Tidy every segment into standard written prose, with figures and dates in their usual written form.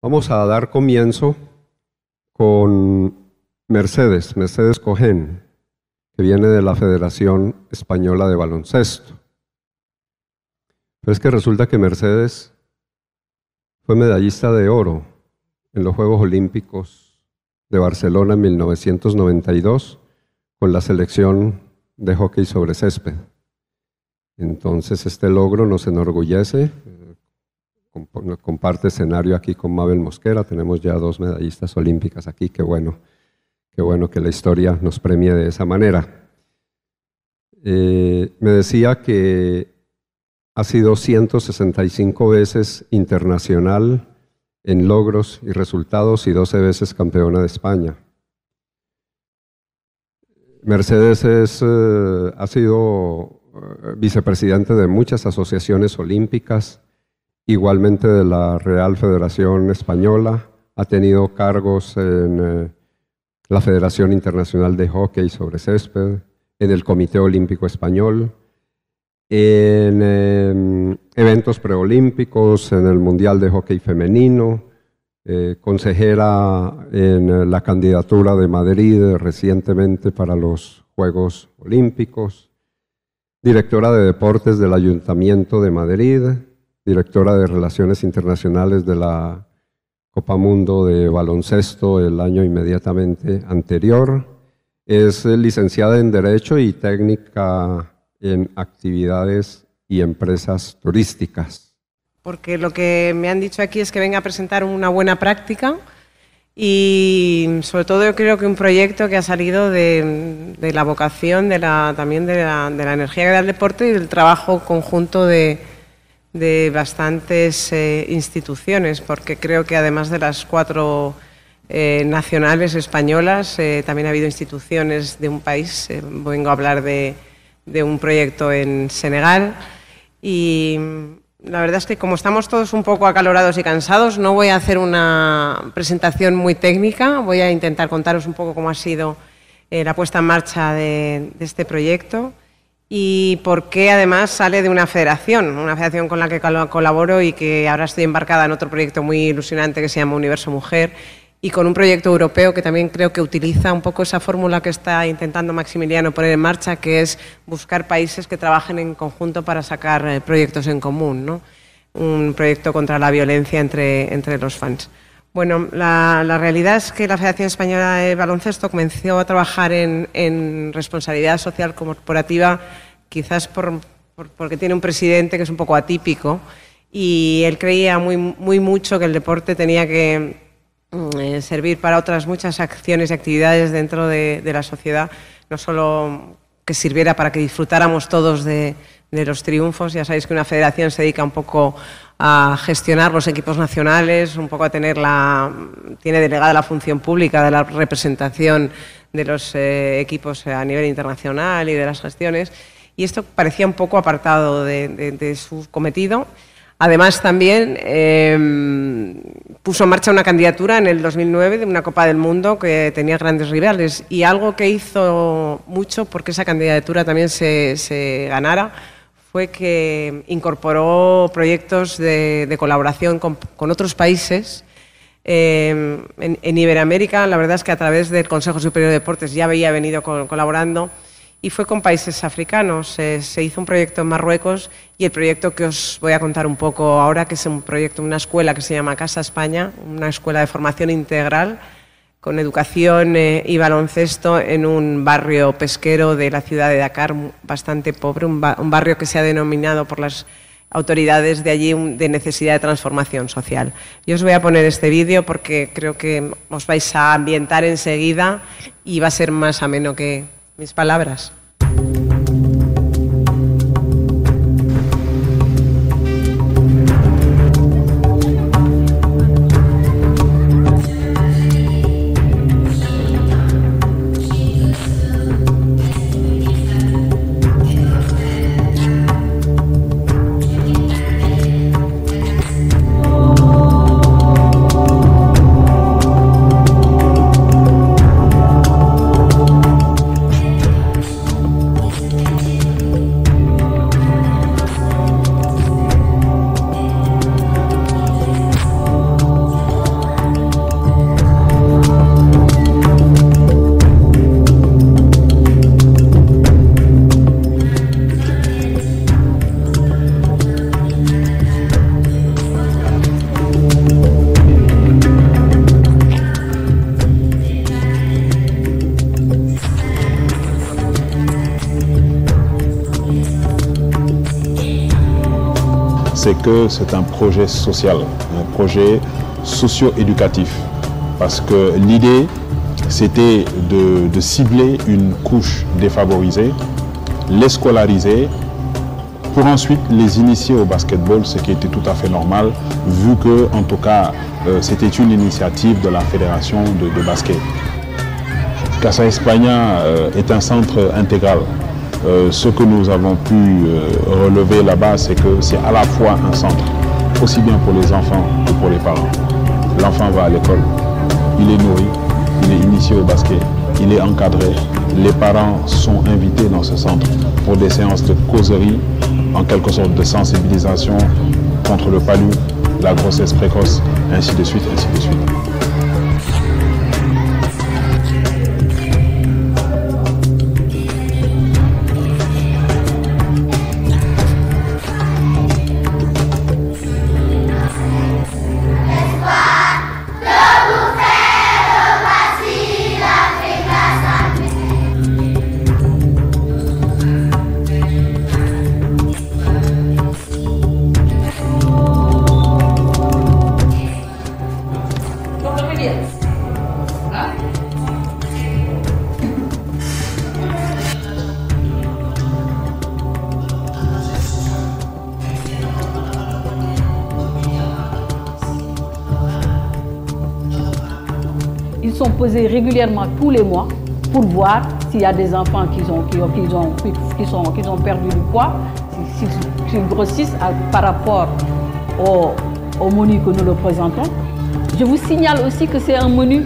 Vamos a dar comienzo con Mercedes Cogén, que viene de la Federación Española de Baloncesto. Pero es que resulta que Mercedes fue medallista de oro en los Juegos Olímpicos de Barcelona en 1992 con la selección de hockey sobre césped. Entonces este logro nos enorgullece. Comparte escenario aquí con Mabel Mosquera. Tenemos ya 2 medallistas olímpicas aquí. Qué bueno que la historia nos premie de esa manera. Me decía que ha sido 165 veces internacional en logros y resultados y 12 veces campeona de España. Mercedes ha sido vicepresidente de muchas asociaciones olímpicas, igualmente de la Real Federación Española, ha tenido cargos en la Federación Internacional de Hockey sobre Césped, en el Comité Olímpico Español, en eventos preolímpicos, en el Mundial de Hockey Femenino, consejera en la candidatura de Madrid recientemente para los Juegos Olímpicos, directora de Deportes del Ayuntamiento de Madrid, directora de Relaciones Internacionales de la Copa Mundo de Baloncesto el año inmediatamente anterior. Es licenciada en Derecho y técnica en actividades y empresas turísticas. Porque lo que me han dicho aquí es que venga a presentar una buena práctica y sobre todo yo creo que un proyecto que ha salido de la vocación, también de la energía que da el deporte y del trabajo conjunto de bastantes instituciones, porque creo que además de las 4 nacionales españolas, también ha habido instituciones de un país. Vengo a hablar de un proyecto en Senegal y la verdad es que como estamos todos un poco acalorados y cansados, no voy a hacer una presentación muy técnica, voy a intentar contaros un poco cómo ha sido la puesta en marcha de este proyecto y por qué además sale de una federación con la que colaboro y que ahora estoy embarcada en otro proyecto muy ilusionante que se llama Universo Mujer y con un proyecto europeo que también creo que utiliza un poco esa fórmula que está intentando Maximiliano poner en marcha, que es buscar países que trabajen en conjunto para sacar proyectos en común, ¿no? Un proyecto contra la violencia entre los fans. Bueno, la realidad es que la Federación Española de Baloncesto comenzó a trabajar en responsabilidad social corporativa, quizás porque tiene un presidente que es un poco atípico y él creía muy mucho que el deporte tenía que servir para otras muchas acciones y actividades dentro de la sociedad, no solo que sirviera para que disfrutáramos todos de los triunfos. Ya sabéis que una federación se dedica un poco a gestionar los equipos nacionales, un poco a tiene delegada la función pública de la representación de los equipos a nivel internacional y de las gestiones, y esto parecía un poco apartado de su cometido. Además, también puso en marcha una candidatura en el 2009 de una Copa del Mundo que tenía grandes rivales, y algo que hizo mucho porque esa candidatura también se ganara fue que incorporó proyectos de colaboración con otros países. En Iberoamérica, la verdad es que a través del Consejo Superior de Deportes ya había venido colaborando, y fue con países africanos. Se hizo un proyecto en Marruecos, y el proyecto que os voy a contar un poco ahora, que es un proyecto, una escuela que se llama Casa España, una escuela de formación integral con educación y baloncesto en un barrio pesquero de la ciudad de Dakar, bastante pobre, un barrio que se ha denominado por las autoridades de allí de necesidad de transformación social. Yo os voy a poner este vídeo porque creo que os vais a ambientar enseguida y va a ser más ameno que mis palabras. c'est que c'est un projet social, un projet socio-éducatif. Parce que l'idée, c'était de cibler une couche défavorisée, les scolariser, pour ensuite les initier au basketball, ce qui était tout à fait normal, vu que, en tout cas, c'était une initiative de la fédération de basket. Casa España est un centre intégral. Ce que nous avons pu relever là-bas, c'est que c'est à la fois un centre, aussi bien pour les enfants que pour les parents. L'enfant va à l'école, il est nourri, il est initié au basket, il est encadré. Les parents sont invités dans ce centre pour des séances de causerie, en quelque sorte de sensibilisation contre le palu, la grossesse précoce, ainsi de suite, ainsi de suite. Ils sont posés régulièrement tous les mois pour voir s'il y a des enfants qui ont perdu du poids, s'ils grossissent par rapport au menu que nous leur présentons. Je vous signale aussi que c'est un menu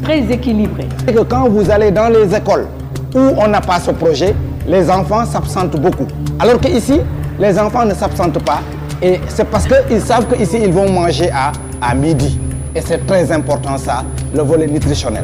très équilibré. C'est que quand vous allez dans les écoles où on n'a pas ce projet, les enfants s'absentent beaucoup. Alors qu'ici, les enfants ne s'absentent pas et c'est parce qu'ils savent qu'ici, ils vont manger à midi. Et c'est très important ça, le volet nutritionnel.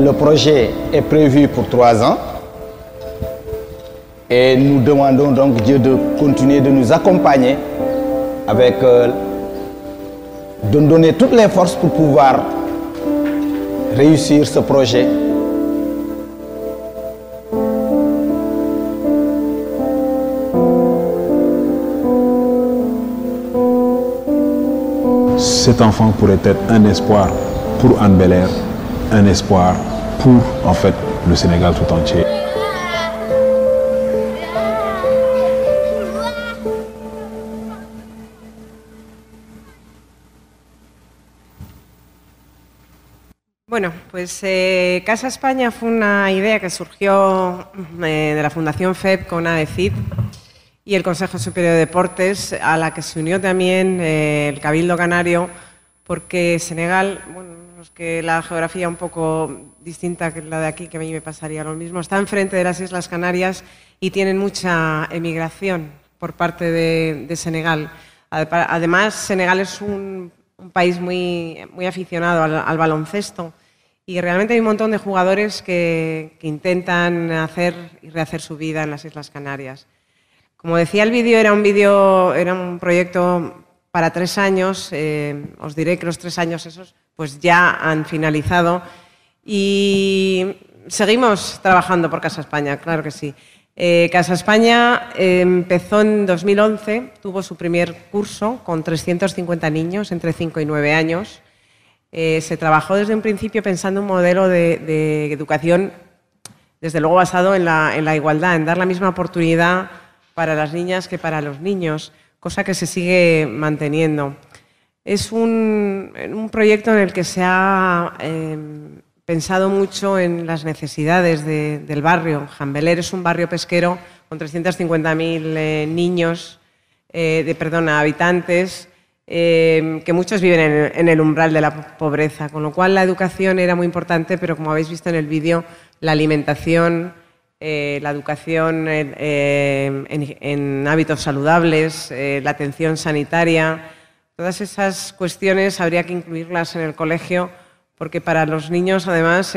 Le projet est prévu pour 3 ans et nous demandons donc Dieu de continuer de nous accompagner avec de nous donner toutes les forces pour pouvoir réussir ce projet. Cet enfant pourrait être un espoir pour Hann Bel-Air, un espoir pour en fait le Sénégal tout entier. Bueno, pues Casa España fue una idea que surgió de la Fundación FEP con AECID y el Consejo Superior de Deportes, a la que se unió también el Cabildo Canario, porque Senegal, bueno, es que la geografía un poco distinta que la de aquí, que a mí me pasaría lo mismo, está enfrente de las Islas Canarias y tienen mucha emigración por parte de Senegal. Además, Senegal es un país muy aficionado al baloncesto y realmente hay un montón de jugadores que intentan hacer y rehacer su vida en las Islas Canarias. Como decía el vídeo, era un proyecto para 3 años. Os diré que los 3 años esos pues ya han finalizado y seguimos trabajando por Casa España, claro que sí. Casa España empezó en 2011, tuvo su primer curso con 350 niños entre 5 y 9 años. Se trabajó desde un principio pensando en un modelo de educación, desde luego basado en la igualdad, en dar la misma oportunidad para las niñas que para los niños, cosa que se sigue manteniendo. Es un proyecto en el que se ha pensado mucho en las necesidades del barrio. Hann Bel-Air es un barrio pesquero con 350.000 niños, habitantes, que muchos viven en el umbral de la pobreza, con lo cual la educación era muy importante, pero como habéis visto en el vídeo, la alimentación, la educación en hábitos saludables, la atención sanitaria, todas esas cuestiones habría que incluirlas en el colegio, porque para los niños, además,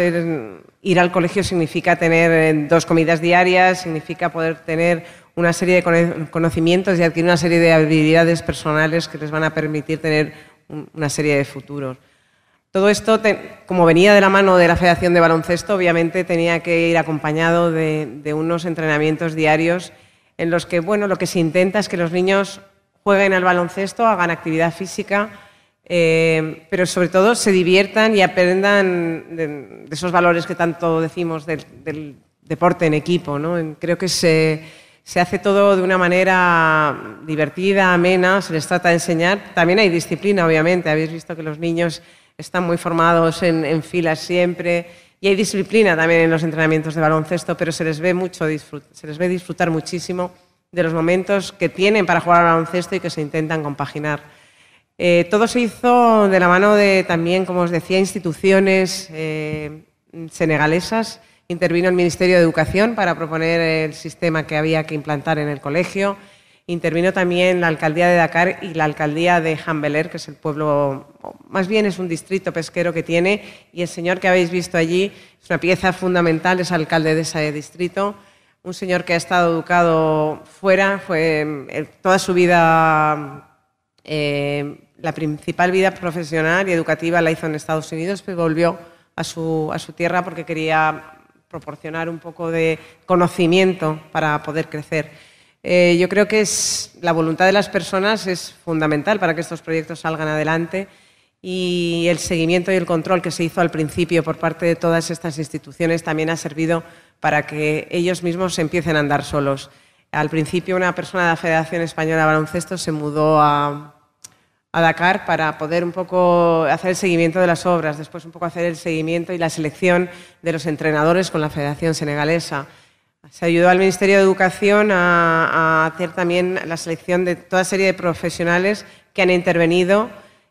ir al colegio significa tener 2 comidas diarias, significa poder tener una serie de conocimientos y adquirir una serie de habilidades personales que les van a permitir tener una serie de futuros. Todo esto, como venía de la mano de la Federación de Baloncesto, obviamente tenía que ir acompañado de unos entrenamientos diarios en los que, bueno, lo que se intenta es que los niños jueguen al baloncesto, hagan actividad física, pero sobre todo se diviertan y aprendan de esos valores que tanto decimos del deporte en equipo, ¿no? Creo que se hace todo de una manera divertida, amena, se les trata de enseñar. También hay disciplina, obviamente. Habéis visto que los niños están muy formados en filas siempre y hay disciplina también en los entrenamientos de baloncesto, pero se les ve disfrutar muchísimo de los momentos que tienen para jugar al baloncesto y que se intentan compaginar. Todo se hizo de la mano de también, como os decía, instituciones senegalesas. Intervino el Ministerio de Educación para proponer el sistema que había que implantar en el colegio. Intervino también la Alcaldía de Dakar y la Alcaldía de Hann Bel-Air, que es el pueblo, más bien es un distrito pesquero que tiene, y el señor que habéis visto allí es una pieza fundamental, es alcalde de ese distrito, un señor que ha estado educado fuera, fue toda su vida, la principal vida profesional y educativa la hizo en Estados Unidos, pero volvió a su tierra porque quería proporcionar un poco de conocimiento para poder crecer. Yo creo que la voluntad de las personas es fundamental para que estos proyectos salgan adelante y el seguimiento y el control que se hizo al principio por parte de todas estas instituciones también ha servido para que ellos mismos empiecen a andar solos. Al principio una persona de la Federación Española de Baloncesto se mudó a Dakar para poder un poco hacer el seguimiento de las obras, después un poco hacer el seguimiento y la selección de los entrenadores con la Federación Senegalesa. Se ayudó al Ministerio de Educación a hacer también la selección de toda serie de profesionales que han intervenido,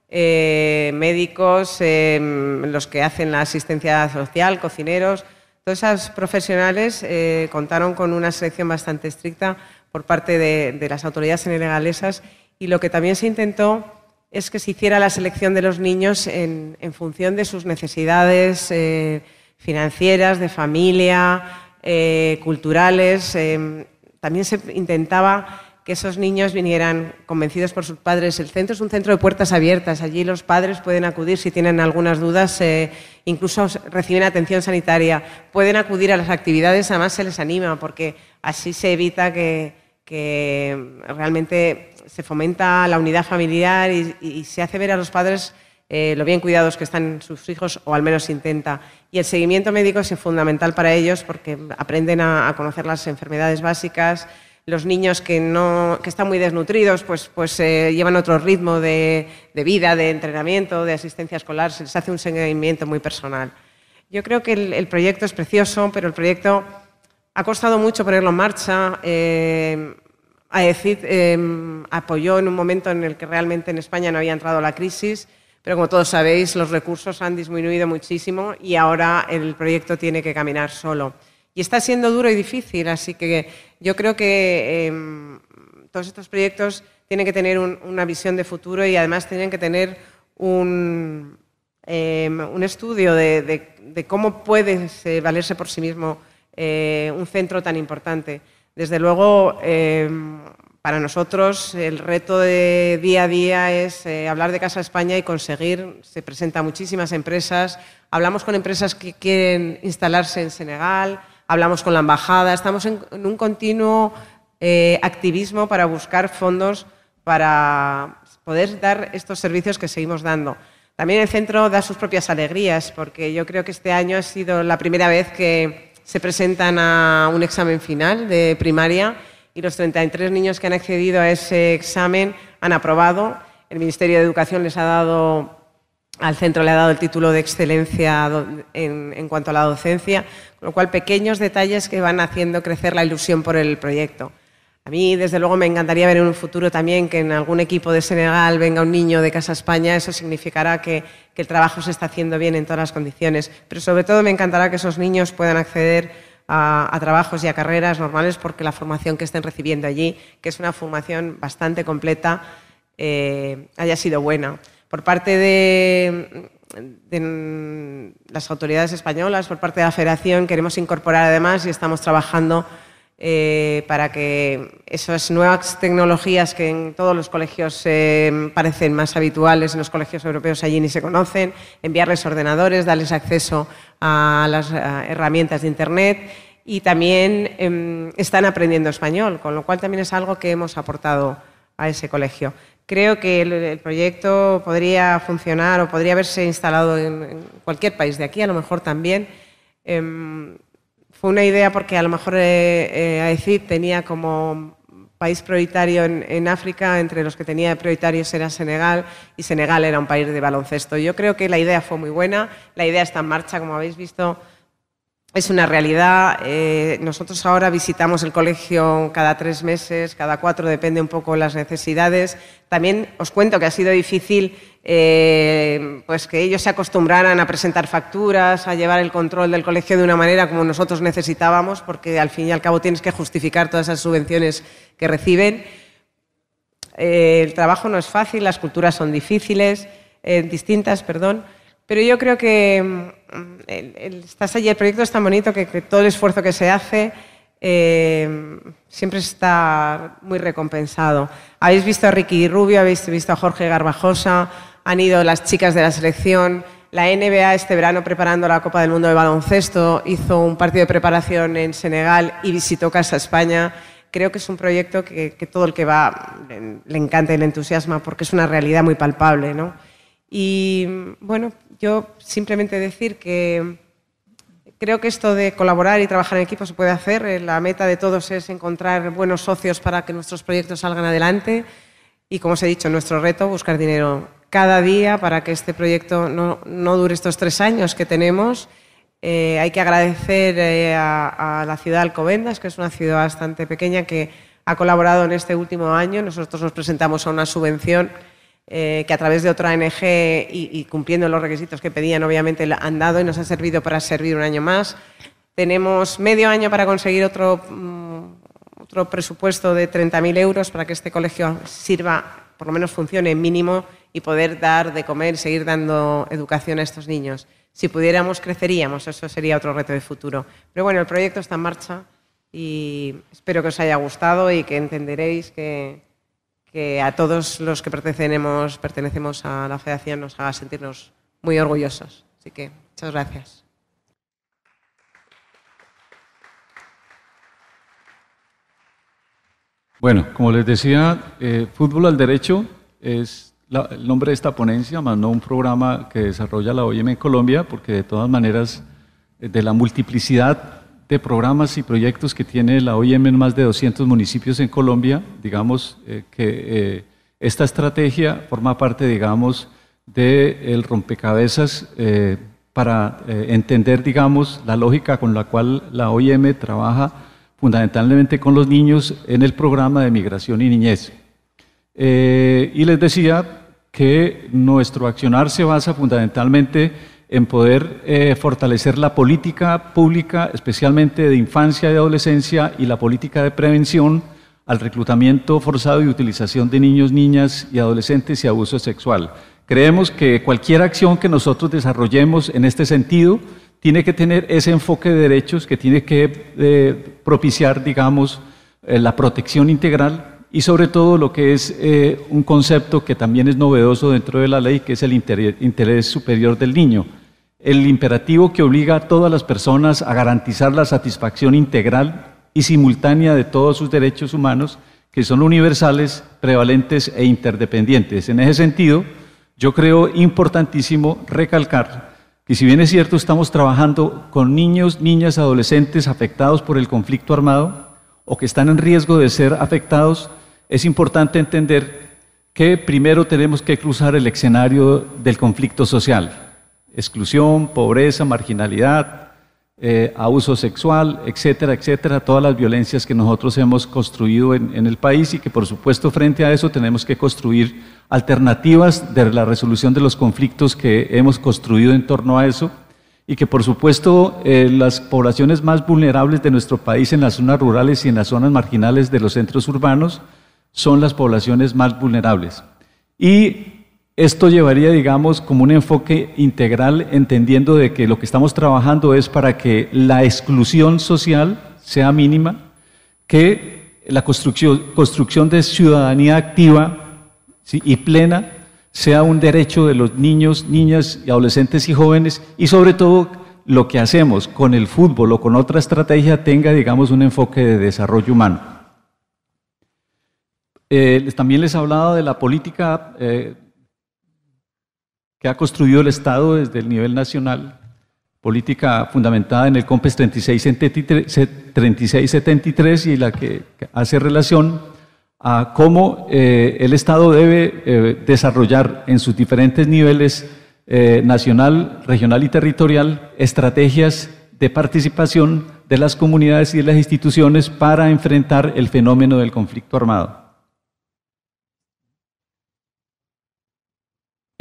médicos, los que hacen la asistencia social, cocineros. Todos esos profesionales contaron con una selección bastante estricta por parte de las autoridades senegalesas y lo que también se intentó es que se hiciera la selección de los niños en función de sus necesidades financieras, de familia, culturales. También se intentaba que esos niños vinieran convencidos por sus padres. El centro es un centro de puertas abiertas. Allí los padres pueden acudir si tienen algunas dudas, incluso reciben atención sanitaria. Pueden acudir a las actividades, además se les anima, porque así se evita que realmente se fomenta la unidad familiar y se hace ver a los padres lo bien cuidados que están sus hijos, o al menos se intenta. Y el seguimiento médico es fundamental para ellos porque aprenden a conocer las enfermedades básicas. Los niños que están muy desnutridos pues llevan otro ritmo de vida, de entrenamiento, de asistencia escolar. Se les hace un seguimiento muy personal. Yo creo que el proyecto es precioso, pero el proyecto ha costado mucho ponerlo en marcha. AECID apoyó en un momento en el que realmente en España no había entrado la crisis, pero como todos sabéis, los recursos han disminuido muchísimo y ahora el proyecto tiene que caminar solo. Y está siendo duro y difícil, así que yo creo que todos estos proyectos tienen que tener una visión de futuro y además tienen que tener un estudio de cómo puede valerse por sí mismo un centro tan importante. Desde luego, para nosotros el reto de día a día es hablar de Casa España y conseguir, se presentan muchísimas empresas, hablamos con empresas que quieren instalarse en Senegal, hablamos con la embajada, estamos en un continuo activismo para buscar fondos para poder dar estos servicios que seguimos dando. También el centro da sus propias alegrías, porque yo creo que este año ha sido la primera vez que se presentan a un examen final de primaria y los 33 niños que han accedido a ese examen han aprobado. El Ministerio de Educación al centro le ha dado el título de excelencia en cuanto a la docencia, con lo cual pequeños detalles que van haciendo crecer la ilusión por el proyecto. A mí, desde luego, me encantaría ver en un futuro también que en algún equipo de Senegal venga un niño de Casa España. Eso significará que el trabajo se está haciendo bien en todas las condiciones. Pero sobre todo me encantará que esos niños puedan acceder a trabajos y a carreras normales porque la formación que estén recibiendo allí, que es una formación bastante completa, haya sido buena. Por parte de las autoridades españolas, por parte de la Federación, queremos incorporar además y estamos trabajando para que esas nuevas tecnologías que en todos los colegios parecen más habituales, en los colegios europeos allí ni se conocen, enviarles ordenadores, darles acceso a las herramientas de Internet y también están aprendiendo español, con lo cual también es algo que hemos aportado a ese colegio. Creo que el proyecto podría funcionar o podría haberse instalado en cualquier país de aquí, a lo mejor también. Fue una idea porque a lo mejor AECID tenía como país prioritario en África, entre los que tenía prioritarios era Senegal, y Senegal era un país de baloncesto. Yo creo que la idea fue muy buena, la idea está en marcha, como habéis visto, es una realidad. Nosotros ahora visitamos el colegio cada 3 meses, cada 4, depende un poco de las necesidades. También os cuento que ha sido difícil pues que ellos se acostumbraran a presentar facturas, a llevar el control del colegio de una manera como nosotros necesitábamos, porque al fin y al cabo tienes que justificar todas esas subvenciones que reciben. El trabajo no es fácil, las culturas son difíciles, distintas, perdón. Pero yo creo que el proyecto es tan bonito que todo el esfuerzo que se hace siempre está muy recompensado. Habéis visto a Ricky Rubio, habéis visto a Jorge Garbajosa, han ido las chicas de la selección. La NBA este verano, preparando la Copa del Mundo de baloncesto, hizo un partido de preparación en Senegal y visitó Casa España. Creo que es un proyecto que todo el que va le encanta y le entusiasma porque es una realidad muy palpable, ¿no? Y bueno, yo simplemente decir que creo que esto de colaborar y trabajar en equipo se puede hacer. La meta de todos es encontrar buenos socios para que nuestros proyectos salgan adelante y, como os he dicho, nuestro reto, buscar dinero cada día para que este proyecto no dure estos 3 años que tenemos. Hay que agradecer a la ciudad de Alcobendas, que es una ciudad bastante pequeña que ha colaborado en este último año. Nosotros nos presentamos a una subvención que a través de otra ONG y cumpliendo los requisitos que pedían, obviamente han dado y nos ha servido para servir un año más. Tenemos medio año para conseguir otro presupuesto de 30.000 euros para que este colegio sirva, por lo menos funcione mínimo y poder dar de comer y seguir dando educación a estos niños. Si pudiéramos, creceríamos, eso sería otro reto de futuro. Pero bueno, el proyecto está en marcha y espero que os haya gustado y que entenderéis que a todos los que pertenecemos a la federación nos haga sentirnos muy orgullosos. Así que muchas gracias. Bueno, como les decía, Fútbol al Derecho es el nombre de esta ponencia, más no un programa que desarrolla la OIM en Colombia, porque de todas maneras, de la multiplicidad de programas y proyectos que tiene la OIM en más de 200 municipios en Colombia, digamos que esta estrategia forma parte, digamos, del rompecabezas para entender, digamos, la lógica con la cual la OIM trabaja fundamentalmente con los niños en el programa de migración y niñez. Y les decía que nuestro accionar se basa fundamentalmente en poder fortalecer la política pública, especialmente de infancia y adolescencia, y la política de prevención al reclutamiento forzado y utilización de niños, niñas y adolescentes y abuso sexual. Creemos que cualquier acción que nosotros desarrollemos en este sentido tiene que tener ese enfoque de derechos, que tiene que propiciar, digamos, la protección integral y sobre todo lo que es un concepto que también es novedoso dentro de la ley, que es el interés superior del niño. El imperativo que obliga a todas las personas a garantizar la satisfacción integral y simultánea de todos sus derechos humanos, que son universales, prevalentes e interdependientes. En ese sentido, yo creo importantísimo recalcar que si bien es cierto estamos trabajando con niños, niñas, adolescentes afectados por el conflicto armado o que están en riesgo de ser afectados, es importante entender que primero tenemos que cruzar el escenario del conflicto social, exclusión, pobreza, marginalidad, abuso sexual, etcétera, etcétera, todas las violencias que nosotros hemos construido en el país y que por supuesto frente a eso tenemos que construir alternativas de la resolución de los conflictos que hemos construido en torno a eso y que por supuesto las poblaciones más vulnerables de nuestro país en las zonas rurales y en las zonas marginales de los centros urbanos son las poblaciones más vulnerables. Y esto llevaría, digamos, como un enfoque integral, entendiendo de que lo que estamos trabajando es para que la exclusión social sea mínima, que la construcción de ciudadanía activa, ¿sí?, y plena sea un derecho de los niños, niñas, y adolescentes y jóvenes, y sobre todo lo que hacemos con el fútbol o con otra estrategia tenga, digamos, un enfoque de desarrollo humano. También les hablaba de la política que ha construido el Estado desde el nivel nacional, política fundamentada en el COMPES 3673 y la que hace relación a cómo el Estado debe desarrollar en sus diferentes niveles nacional, regional y territorial estrategias de participación de las comunidades y de las instituciones para enfrentar el fenómeno del conflicto armado.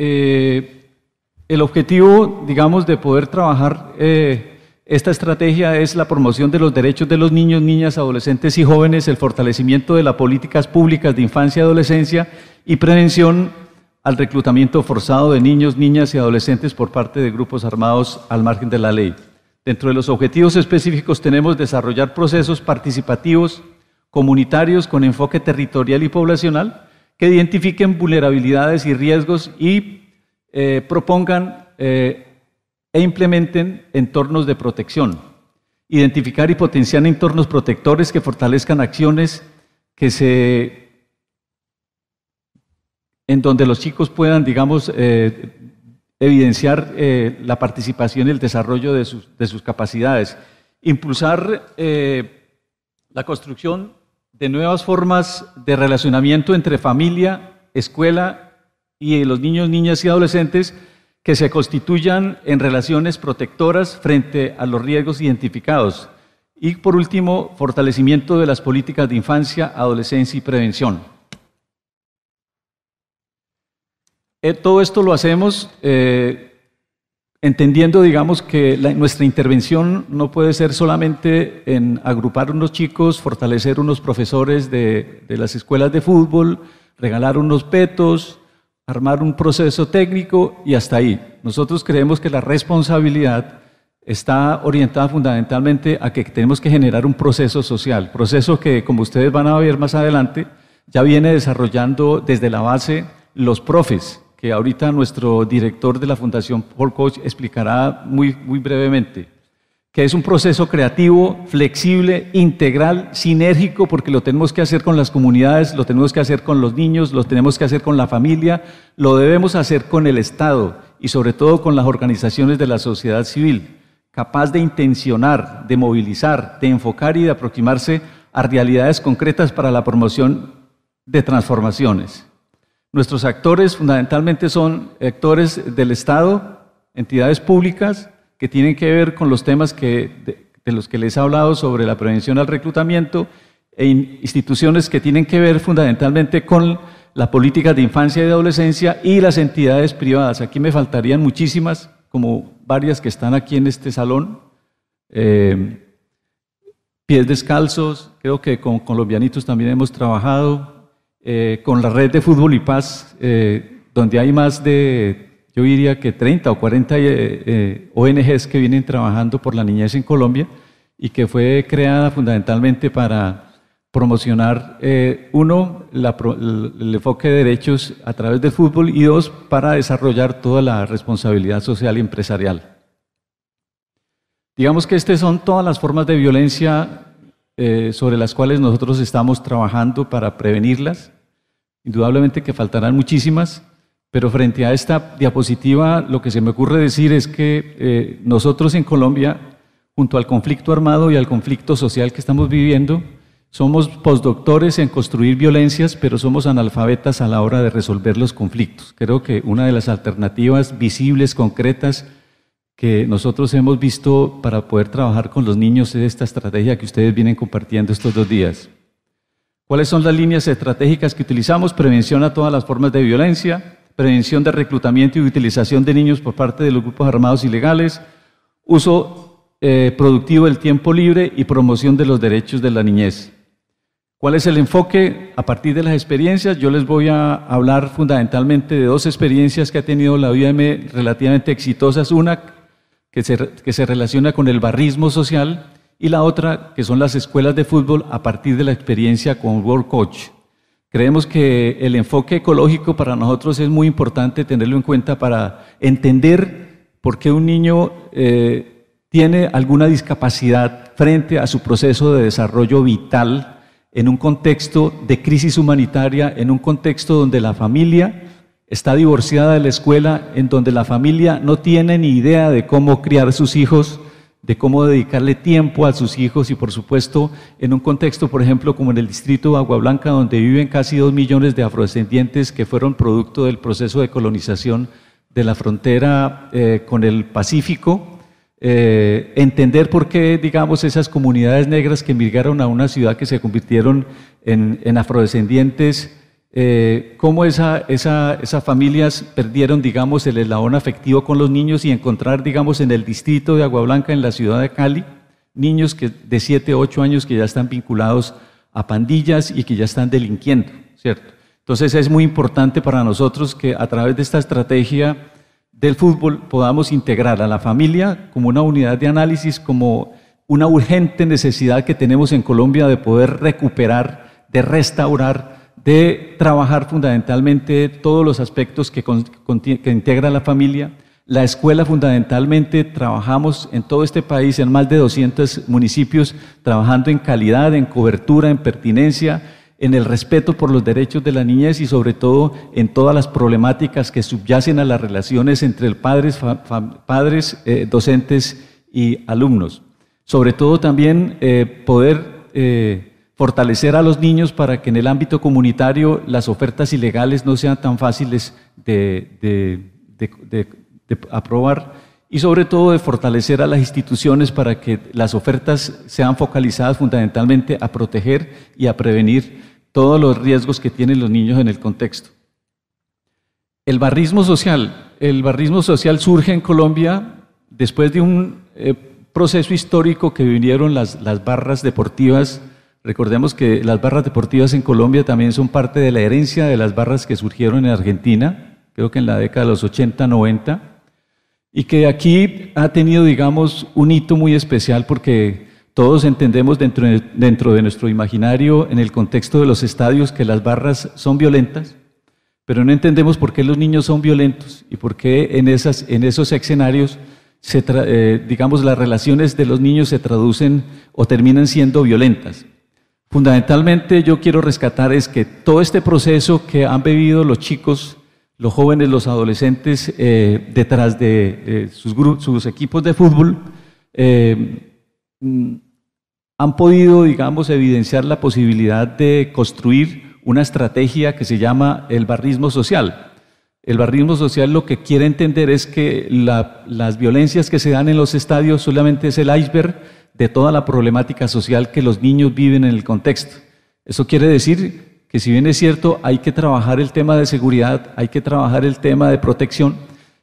El objetivo, digamos, de poder trabajar esta estrategia es la promoción de los derechos de los niños, niñas, adolescentes y jóvenes, el fortalecimiento de las políticas públicas de infancia y adolescencia y prevención al reclutamiento forzado de niños, niñas y adolescentes por parte de grupos armados al margen de la ley. Dentro de los objetivos específicos tenemos desarrollar procesos participativos comunitarios con enfoque territorial y poblacional que identifiquen vulnerabilidades y riesgos y propongan e implementen entornos de protección, identificar y potenciar entornos protectores que fortalezcan acciones en donde los chicos puedan, digamos, evidenciar la participación y el desarrollo de sus capacidades, impulsar la construcción de nuevas formas de relacionamiento entre familia, escuela y los niños, niñas y adolescentes que se constituyan en relaciones protectoras frente a los riesgos identificados. Y por último, fortalecimiento de las políticas de infancia, adolescencia y prevención. Todo esto lo hacemos entendiendo, digamos, que nuestra intervención no puede ser solamente en agrupar unos chicos, fortalecer unos profesores de las escuelas de fútbol, regalar unos petos, armar un proceso técnico y hasta ahí. Nosotros creemos que la responsabilidad está orientada fundamentalmente a que tenemos que generar un proceso social, proceso que, como ustedes van a ver más adelante, ya viene desarrollando desde la base los profes, que ahorita nuestro director de la Fundación Paul Koch explicará muy brevemente, que es un proceso creativo, flexible, integral, sinérgico, porque lo tenemos que hacer con las comunidades, lo tenemos que hacer con los niños, lo tenemos que hacer con la familia, lo debemos hacer con el Estado y sobre todo con las organizaciones de la sociedad civil, capaz de intencionar, de movilizar, de enfocar y de aproximarse a realidades concretas para la promoción de transformaciones. Nuestros actores fundamentalmente son actores del Estado, entidades públicas que tienen que ver con los temas de los que les he hablado sobre la prevención al reclutamiento e instituciones que tienen que ver fundamentalmente con la política de infancia y de adolescencia y las entidades privadas. Aquí me faltarían muchísimas, como varias que están aquí en este salón. Pies Descalzos, creo que con Colombianitos también hemos trabajado, con la red de Fútbol y Paz, donde hay más de, yo diría que 30 o 40 ONGs que vienen trabajando por la niñez en Colombia y que fue creada fundamentalmente para promocionar, uno, el enfoque de derechos a través del fútbol y dos, para desarrollar toda la responsabilidad social y empresarial. Digamos que estas son todas las formas de violencia sobre las cuales nosotros estamos trabajando para prevenirlas. Indudablemente que faltarán muchísimas, pero frente a esta diapositiva lo que se me ocurre decir es que nosotros en Colombia, junto al conflicto armado y al conflicto social que estamos viviendo, somos postdoctores en construir violencias, pero somos analfabetas a la hora de resolver los conflictos. Creo que una de las alternativas visibles, concretas, que nosotros hemos visto para poder trabajar con los niños es esta estrategia que ustedes vienen compartiendo estos 2 días. ¿Cuáles son las líneas estratégicas que utilizamos? Prevención a todas las formas de violencia, prevención de reclutamiento y utilización de niños por parte de los grupos armados ilegales, uso productivo del tiempo libre y promoción de los derechos de la niñez. ¿Cuál es el enfoque? A partir de las experiencias, yo les voy a hablar fundamentalmente de 2 experiencias que ha tenido la UIM relativamente exitosas. Una que se relaciona con el barrismo social y la otra que son las escuelas de fútbol a partir de la experiencia con World Coach. Creemos que el enfoque ecológico para nosotros es muy importante tenerlo en cuenta para entender por qué un niño tiene alguna discapacidad frente a su proceso de desarrollo vital en un contexto de crisis humanitaria, en un contexto donde la familia está divorciada de la escuela, en donde la familia no tiene ni idea de cómo criar a sus hijos, de cómo dedicarle tiempo a sus hijos y por supuesto en un contexto, por ejemplo, como en el distrito de Agua Blanca, donde viven casi 2 millones de afrodescendientes que fueron producto del proceso de colonización de la frontera con el Pacífico. Entender por qué, digamos, esas comunidades negras que migraron a una ciudad que se convirtieron en afrodescendientes, cómo esas familias perdieron, digamos, el eslabón afectivo con los niños y encontrar, digamos, en el distrito de Agua Blanca, en la ciudad de Cali, niños de 7 o 8 años que ya están vinculados a pandillas y que ya están delinquiendo, ¿cierto? Entonces es muy importante para nosotros que a través de esta estrategia del fútbol podamos integrar a la familia como una unidad de análisis, como una urgente necesidad que tenemos en Colombia de poder recuperar, de restaurar, de trabajar fundamentalmente todos los aspectos que integra la familia. La escuela fundamentalmente trabajamos en todo este país, en más de 200 municipios, trabajando en calidad, en cobertura, en pertinencia, en el respeto por los derechos de la niñez y sobre todo en todas las problemáticas que subyacen a las relaciones entre padres, docentes y alumnos. Sobre todo también poder fortalecer a los niños para que en el ámbito comunitario las ofertas ilegales no sean tan fáciles de aprobar y sobre todo de fortalecer a las instituciones para que las ofertas sean focalizadas fundamentalmente a proteger y a prevenir todos los riesgos que tienen los niños en el contexto. El barrismo social surge en Colombia después de un proceso histórico que vinieron las barras deportivas. Recordemos que las barras deportivas en Colombia también son parte de la herencia de las barras que surgieron en Argentina. creo que en la década de los 80, 90, y que aquí ha tenido, digamos, un hito muy especial porque todos entendemos dentro de nuestro imaginario, en el contexto de los estadios, que las barras son violentas, pero no entendemos por qué los niños son violentos y por qué en esos escenarios, digamos, las relaciones de los niños se traducen o terminan siendo violentas. Fundamentalmente yo quiero rescatar es que todo este proceso que han vivido los chicos, los jóvenes, los adolescentes detrás de sus equipos de fútbol, han podido, digamos, evidenciar la posibilidad de construir una estrategia que se llama el barrismo social. El barrismo social lo que quiere entender es que las violencias que se dan en los estadios solamente es el iceberg de toda la problemática social que los niños viven en el contexto. Eso quiere decir que, si bien es cierto, hay que trabajar el tema de seguridad, hay que trabajar el tema de protección,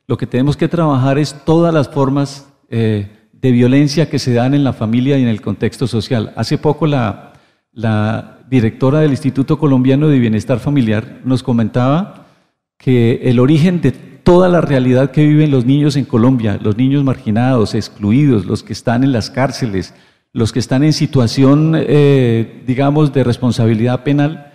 lo que tenemos que trabajar es todas las formas de violencia que se dan en la familia y en el contexto social. Hace poco la directora del Instituto Colombiano de Bienestar Familiar nos comentaba que el origen de toda la realidad que viven los niños en Colombia, los niños marginados, excluidos, los que están en las cárceles, los que están en situación, digamos, de responsabilidad penal,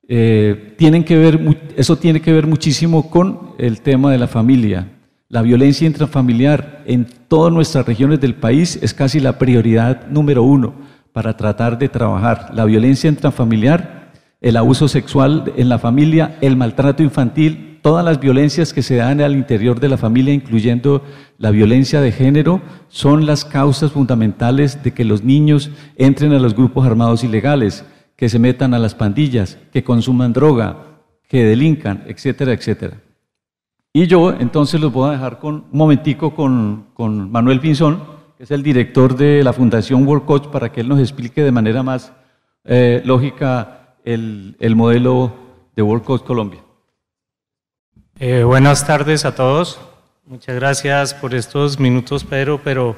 eso tiene que ver muchísimo con el tema de la familia. La violencia intrafamiliar en todas nuestras regiones del país es casi la prioridad número 1 para tratar de trabajar. La violencia intrafamiliar, el abuso sexual en la familia, el maltrato infantil, todas las violencias que se dan al interior de la familia, incluyendo la violencia de género, son las causas fundamentales de que los niños entren a los grupos armados ilegales, que se metan a las pandillas, que consuman droga, que delincan, etcétera, etcétera. Y yo entonces los voy a dejar un momentico con Manuel Pinzón, que es el director de la Fundación World Coach, para que él nos explique de manera más lógica el modelo de World Coach Colombia. Buenas tardes a todos. Muchas gracias por estos minutos, Pedro, pero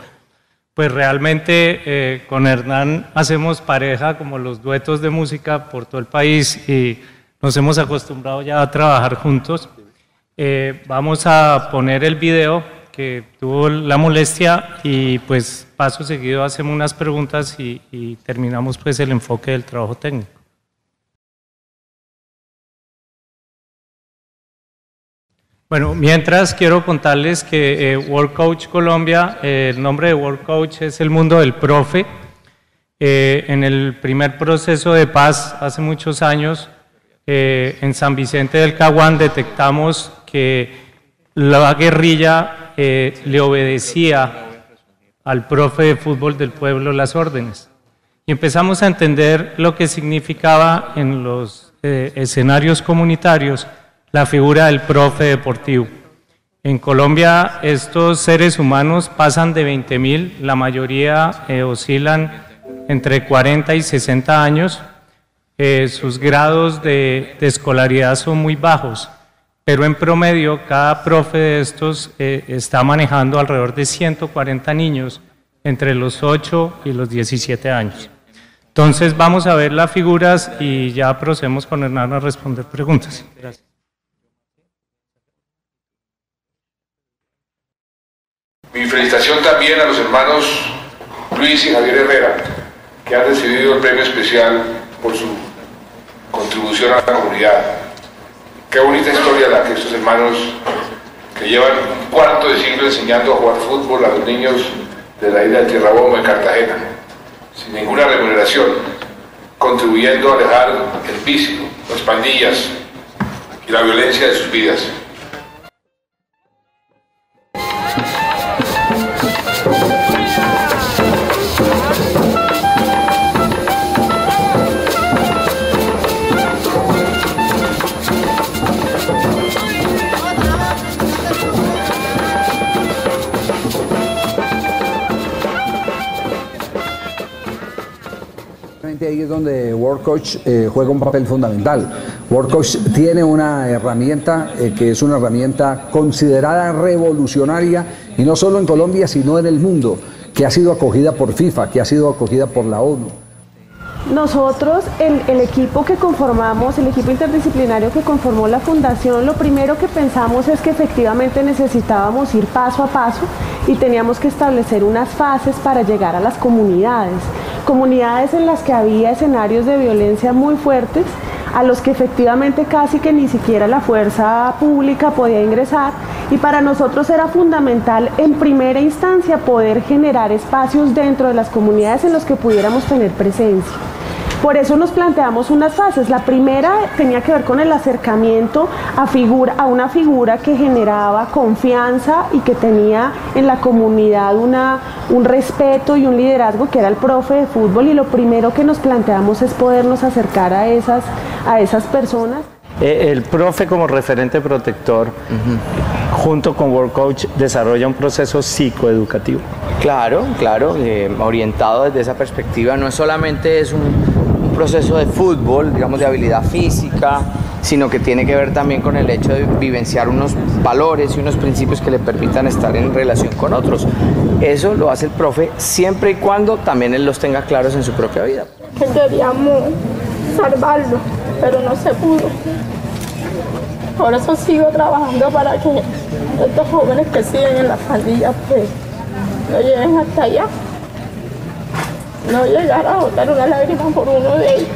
pues realmente con Hernán hacemos pareja como los duetos de música por todo el país y nos hemos acostumbrado ya a trabajar juntos. Vamos a poner el video que tuvo la molestia y pues paso seguido hacemos unas preguntas y terminamos pues el enfoque del trabajo técnico. Bueno, mientras quiero contarles que World Coach Colombia, el nombre de World Coach es el mundo del profe. En el primer proceso de paz hace muchos años, en San Vicente del Caguán detectamos que la guerrilla le obedecía al profe de fútbol del pueblo las órdenes. Y empezamos a entender lo que significaba en los escenarios comunitarios la figura del profe deportivo. En Colombia estos seres humanos pasan de 20.000, la mayoría oscilan entre 40 y 60 años. Sus grados de escolaridad son muy bajos, pero en promedio cada profe de estos está manejando alrededor de 140 niños entre los 8 y los 17 años. Entonces vamos a ver las figuras y ya procedemos con Hernán a responder preguntas. Gracias. Mi felicitación también a los hermanos Luis y Javier Herrera, que han recibido el premio especial por su contribución a la comunidad. Qué bonita historia la que estos hermanos, que llevan un cuarto de siglo enseñando a jugar fútbol a los niños de la isla de Tierrabomba en Cartagena, sin ninguna remuneración, contribuyendo a alejar el vicio, las pandillas y la violencia de sus vidas. Ahí es donde World Coach juega un papel fundamental. World Coach tiene una herramienta que es una herramienta considerada revolucionaria, y no solo en Colombia, sino en el mundo, que ha sido acogida por FIFA, que ha sido acogida por la ONU. Nosotros, el equipo que conformamos, el equipo interdisciplinario que conformó la fundación, lo primero que pensamos es que efectivamente necesitábamos ir paso a paso y teníamos que establecer unas fases para llegar a las comunidades. Comunidades en las que había escenarios de violencia muy fuertes, a los que efectivamente casi que ni siquiera la fuerza pública podía ingresar, y para nosotros era fundamental en primera instancia poder generar espacios dentro de las comunidades en los que pudiéramos tener presencia. Por eso nos planteamos unas fases. La primera tenía que ver con el acercamiento a una figura que generaba confianza y que tenía en la comunidad un respeto y un liderazgo, que era el profe de fútbol, y lo primero que nos planteamos es podernos acercar a esas personas. El profe como referente protector, junto con World Coach, desarrolla un proceso psicoeducativo. Claro, orientado desde esa perspectiva. No solamente es un proceso de fútbol, digamos de habilidad física, sino que tiene que ver también con el hecho de vivenciar unos valores y unos principios que le permitan estar en relación con otros. Eso lo hace el profe siempre y cuando también él los tenga claros en su propia vida. Queríamos salvarlo, pero no se pudo. Por eso sigo trabajando para que estos jóvenes que siguen en las pandillas pues no lleguen hasta allá. No llegar a botar una lágrima por uno de ellos.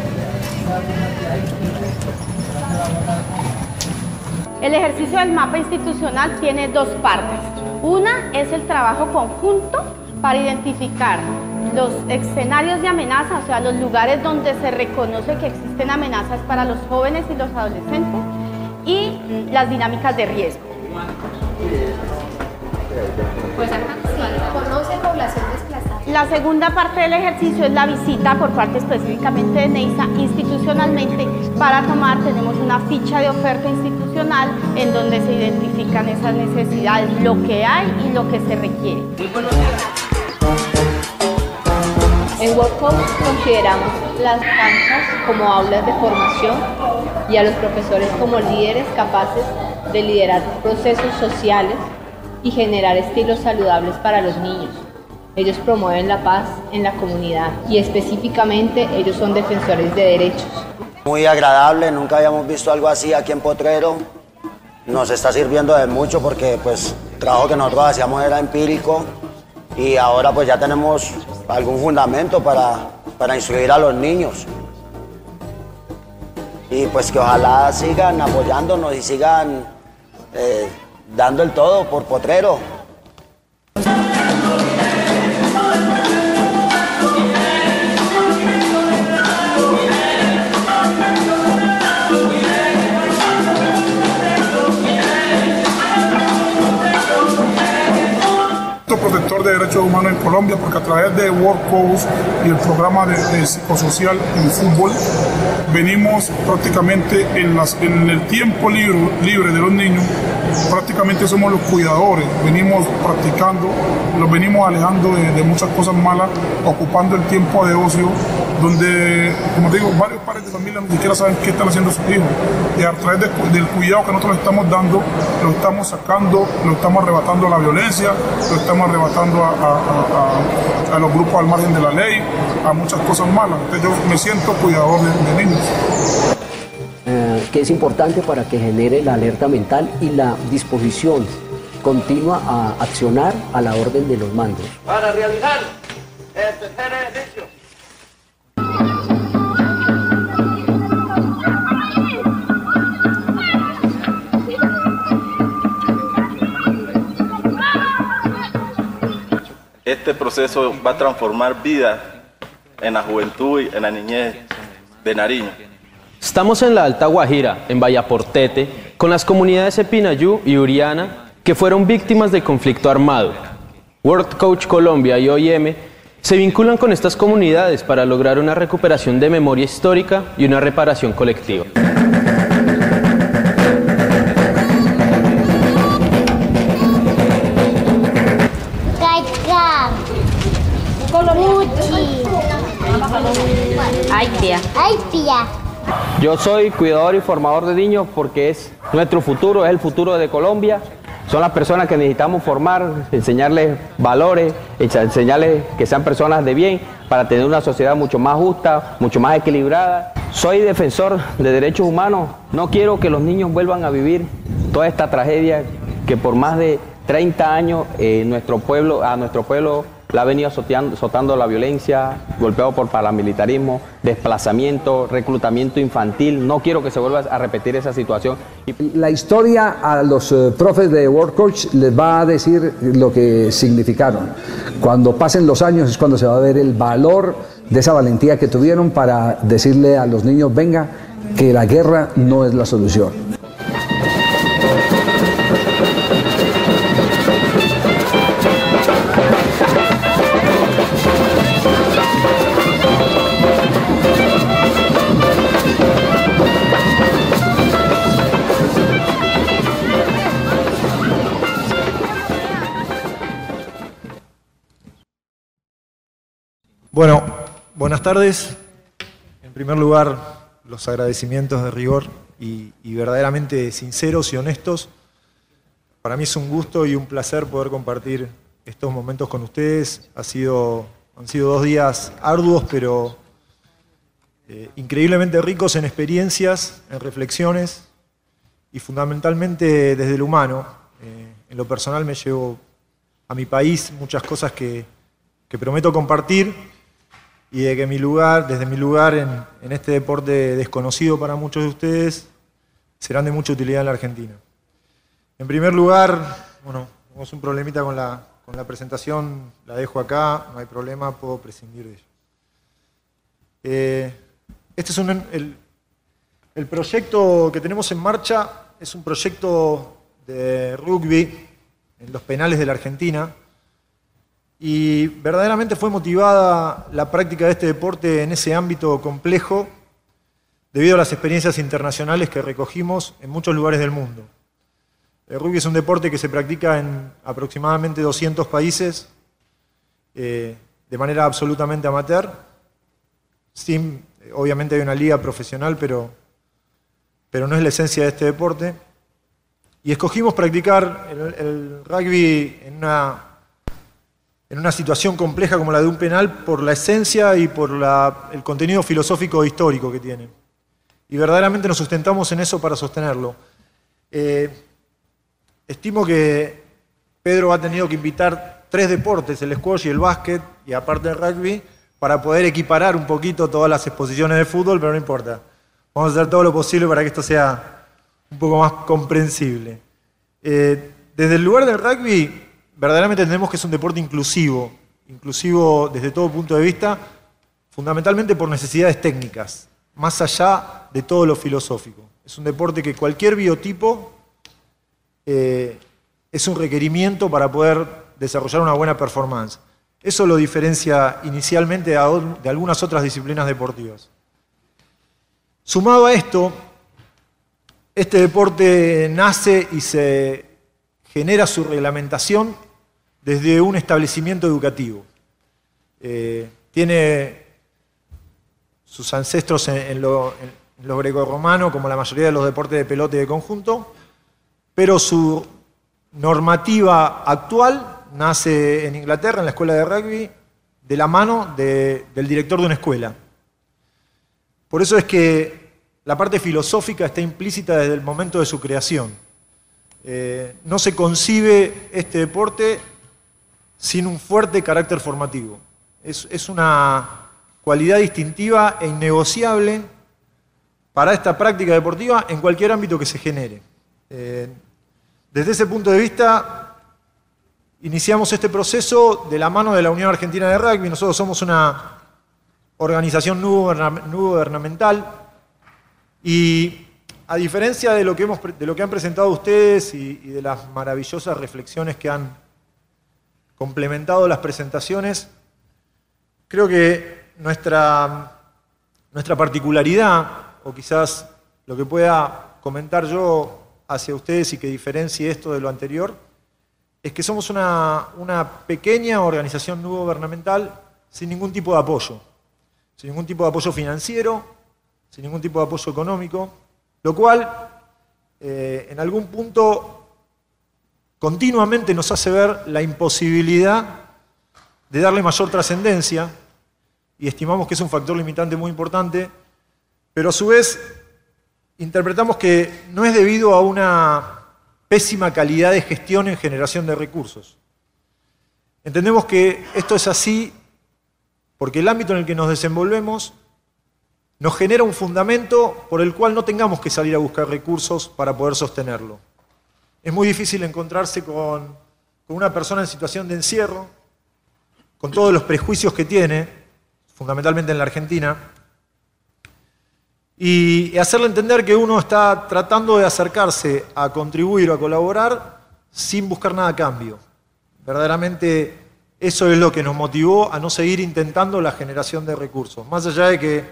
El ejercicio del mapa institucional tiene dos partes. Una es el trabajo conjunto para identificar los escenarios de amenaza, o sea, los lugares donde se reconoce que existen amenazas para los jóvenes y los adolescentes, y las dinámicas de riesgo. Pues acá conoce población desplazada. La segunda parte del ejercicio es la visita por parte específicamente de NEISA institucionalmente. Para tomar tenemos una ficha de oferta institucional en donde se identifican esas necesidades, lo que hay y lo que se requiere. En World Coach consideramos las canchas como aulas de formación y a los profesores como líderes capaces de liderar procesos sociales y generar estilos saludables para los niños. Ellos promueven la paz en la comunidad y específicamente ellos son defensores de derechos. Muy agradable, nunca habíamos visto algo así aquí en Potrero. Nos está sirviendo de mucho porque pues el trabajo que nosotros hacíamos era empírico y ahora pues ya tenemos algún fundamento para instruir a los niños. Y pues que ojalá sigan apoyándonos y sigan dando el todo por Potrero. Protector de derechos humanos en Colombia, porque a través de World Coach y el programa de psicosocial en fútbol venimos prácticamente en el tiempo libre de los niños, prácticamente somos los cuidadores, venimos practicando, los venimos alejando de muchas cosas malas, ocupando el tiempo de ocio, donde, como te digo, varios padres de familia ni siquiera saben qué están haciendo sus hijos, y a través del cuidado que nosotros les estamos dando, lo estamos sacando, lo estamos arrebatando a la violencia, lo estamos arrebatando a los grupos al margen de la ley, a muchas cosas malas. Entonces yo me siento cuidador de niños. Que es importante para que genere la alerta mental y la disposición continua a accionar a la orden de los mandos. Para realizar el tercer ejercicio. Este proceso va a transformar vidas en la juventud y en la niñez de Nariño. Estamos en la Alta Guajira, en Vallaportete, con las comunidades Epinayú y Uriana que fueron víctimas de conflicto armado. World Coach Colombia y OIM se vinculan con estas comunidades para lograr una recuperación de memoria histórica y una reparación colectiva. Ay, tía. Ay, tía. Yo soy cuidador y formador de niños porque es nuestro futuro, es el futuro de Colombia son las personas que necesitamos formar, enseñarles valores, enseñarles que sean personas de bien para tener una sociedad mucho más justa, mucho más equilibrada. Soy defensor de derechos humanos, no quiero que los niños vuelvan a vivir toda esta tragedia que por más de 30 años a nuestro pueblo la ha venido azotando la violencia, golpeado por paramilitarismo, desplazamiento, reclutamiento infantil. No quiero que se vuelva a repetir esa situación. La historia a los profes de World Coach les va a decir lo que significaron. Cuando pasen los años es cuando se va a ver el valor de esa valentía que tuvieron para decirle a los niños, venga, que la guerra no es la solución. Bueno, buenas tardes. En primer lugar, los agradecimientos de rigor y verdaderamente sinceros y honestos. Para mí es un gusto y un placer poder compartir estos momentos con ustedes. Han sido 2 días arduos, pero increíblemente ricos en experiencias, en reflexiones y fundamentalmente desde lo humano. En lo personal me llevo a mi país muchas cosas que prometo compartir. Y de que desde mi lugar en este deporte desconocido para muchos de ustedes, serán de mucha utilidad en la Argentina. En primer lugar, bueno, tenemos un problemita con la presentación, la dejo acá, no hay problema, puedo prescindir de ella. Este es el proyecto que tenemos en marcha, es un proyecto de rugby en los penales de la Argentina. Y verdaderamente fue motivada la práctica de este deporte en ese ámbito complejo debido a las experiencias internacionales que recogimos en muchos lugares del mundo. El rugby es un deporte que se practica en aproximadamente 200 países de manera absolutamente amateur. Obviamente hay una liga profesional, pero no es la esencia de este deporte. Y escogimos practicar el rugby en una situación compleja como la de un penal por la esencia y por el contenido filosófico e histórico que tiene. Y verdaderamente nos sustentamos en eso para sostenerlo. Estimo que Pedro ha tenido que invitar 3 deportes, el squash y el básquet, y aparte del rugby, para poder equiparar un poquito todas las exposiciones de fútbol, pero no importa. Vamos a hacer todo lo posible para que esto sea un poco más comprensible. Desde el lugar del rugby, verdaderamente entendemos que es un deporte inclusivo desde todo punto de vista, fundamentalmente por necesidades técnicas, más allá de todo lo filosófico. Es un deporte que cualquier biotipo es un requerimiento para poder desarrollar una buena performance. Eso lo diferencia inicialmente de algunas otras disciplinas deportivas. Sumado a esto, este deporte nace y se genera su reglamentación desde un establecimiento educativo. Tiene sus ancestros en lo grecorromano, como la mayoría de los deportes de pelota y de conjunto, pero su normativa actual nace en Inglaterra, en la escuela de rugby, de la mano del director de una escuela. Por eso es que la parte filosófica está implícita desde el momento de su creación. No se concibe este deporte sin un fuerte carácter formativo. Es una cualidad distintiva e innegociable para esta práctica deportiva en cualquier ámbito que se genere. Desde ese punto de vista, iniciamos este proceso de la mano de la Unión Argentina de Rugby. Nosotros somos una organización no gubernamental y a diferencia de lo que han presentado ustedes y de las maravillosas reflexiones que han complementado las presentaciones, creo que nuestra particularidad, o quizás lo que pueda comentar yo hacia ustedes y que diferencie esto de lo anterior, es que somos una pequeña organización no gubernamental sin ningún tipo de apoyo. Sin ningún tipo de apoyo financiero, sin ningún tipo de apoyo económico, lo cual en algún punto continuamente nos hace ver la imposibilidad de darle mayor trascendencia, y estimamos que es un factor limitante muy importante, pero a su vez interpretamos que no es debido a una pésima calidad de gestión en generación de recursos. Entendemos que esto es así porque el ámbito en el que nos desenvolvemos nos genera un fundamento por el cual no tengamos que salir a buscar recursos para poder sostenerlo. Es muy difícil encontrarse con una persona en situación de encierro, con todos los prejuicios que tiene, fundamentalmente en la Argentina, y hacerle entender que uno está tratando de acercarse a contribuir o a colaborar sin buscar nada a cambio. Verdaderamente eso es lo que nos motivó a no seguir intentando la generación de recursos, más allá de que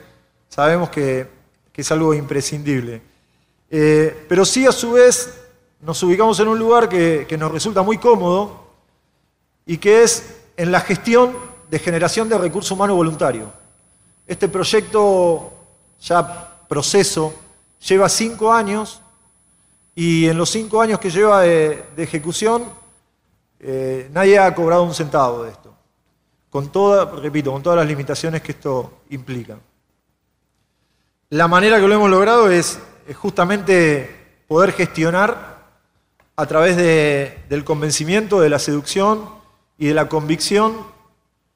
sabemos que es algo imprescindible. Pero sí, a su vez, nos ubicamos en un lugar que nos resulta muy cómodo y que es en la gestión de generación de recurso humano voluntario. Este proyecto, ya proceso, lleva 5 años y en los 5 años que lleva de ejecución, nadie ha cobrado un centavo de esto. Con todas las limitaciones que esto implica. La manera que lo hemos logrado es justamente poder gestionar a través del convencimiento, de la seducción y de la convicción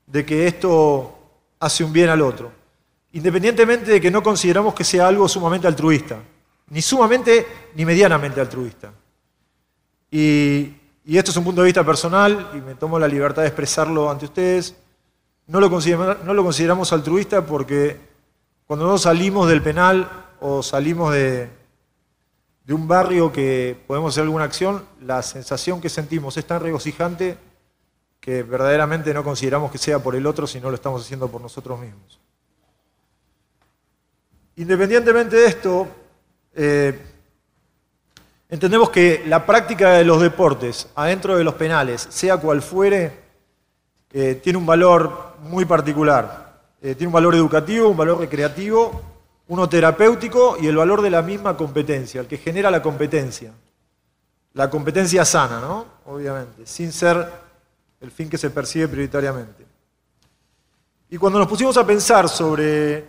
de que esto hace un bien al otro. Independientemente de que no consideramos que sea algo sumamente altruista, ni sumamente ni medianamente altruista. Y esto es un punto de vista personal y me tomo la libertad de expresarlo ante ustedes. No lo consideramos altruista porque cuando nosotros salimos del penal o salimos de un barrio que podemos hacer alguna acción, la sensación que sentimos es tan regocijante que verdaderamente no consideramos que sea por el otro, sino lo estamos haciendo por nosotros mismos. Independientemente de esto, entendemos que la práctica de los deportes adentro de los penales, sea cual fuere, tiene un valor muy particular. Tiene un valor educativo, un valor recreativo, uno terapéutico y el valor de la misma competencia, el que genera la competencia. La competencia sana, ¿no? Obviamente, sin ser el fin que se persigue prioritariamente. Y cuando nos pusimos a pensar sobre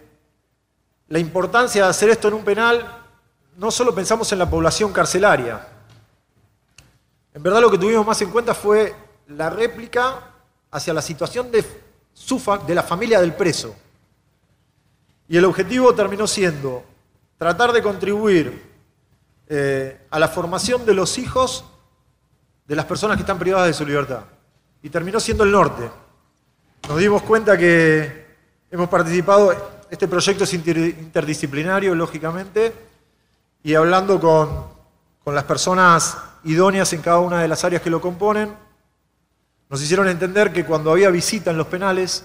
la importancia de hacer esto en un penal, no solo pensamos en la población carcelaria. En verdad lo que tuvimos más en cuenta fue la réplica hacia la situación de la familia del preso. Y el objetivo terminó siendo tratar de contribuir a la formación de los hijos de las personas que están privadas de su libertad. Y terminó siendo el norte. Nos dimos cuenta que hemos participado, este proyecto es interdisciplinario, lógicamente, y hablando con las personas idóneas en cada una de las áreas que lo componen, nos hicieron entender que cuando había visita en los penales,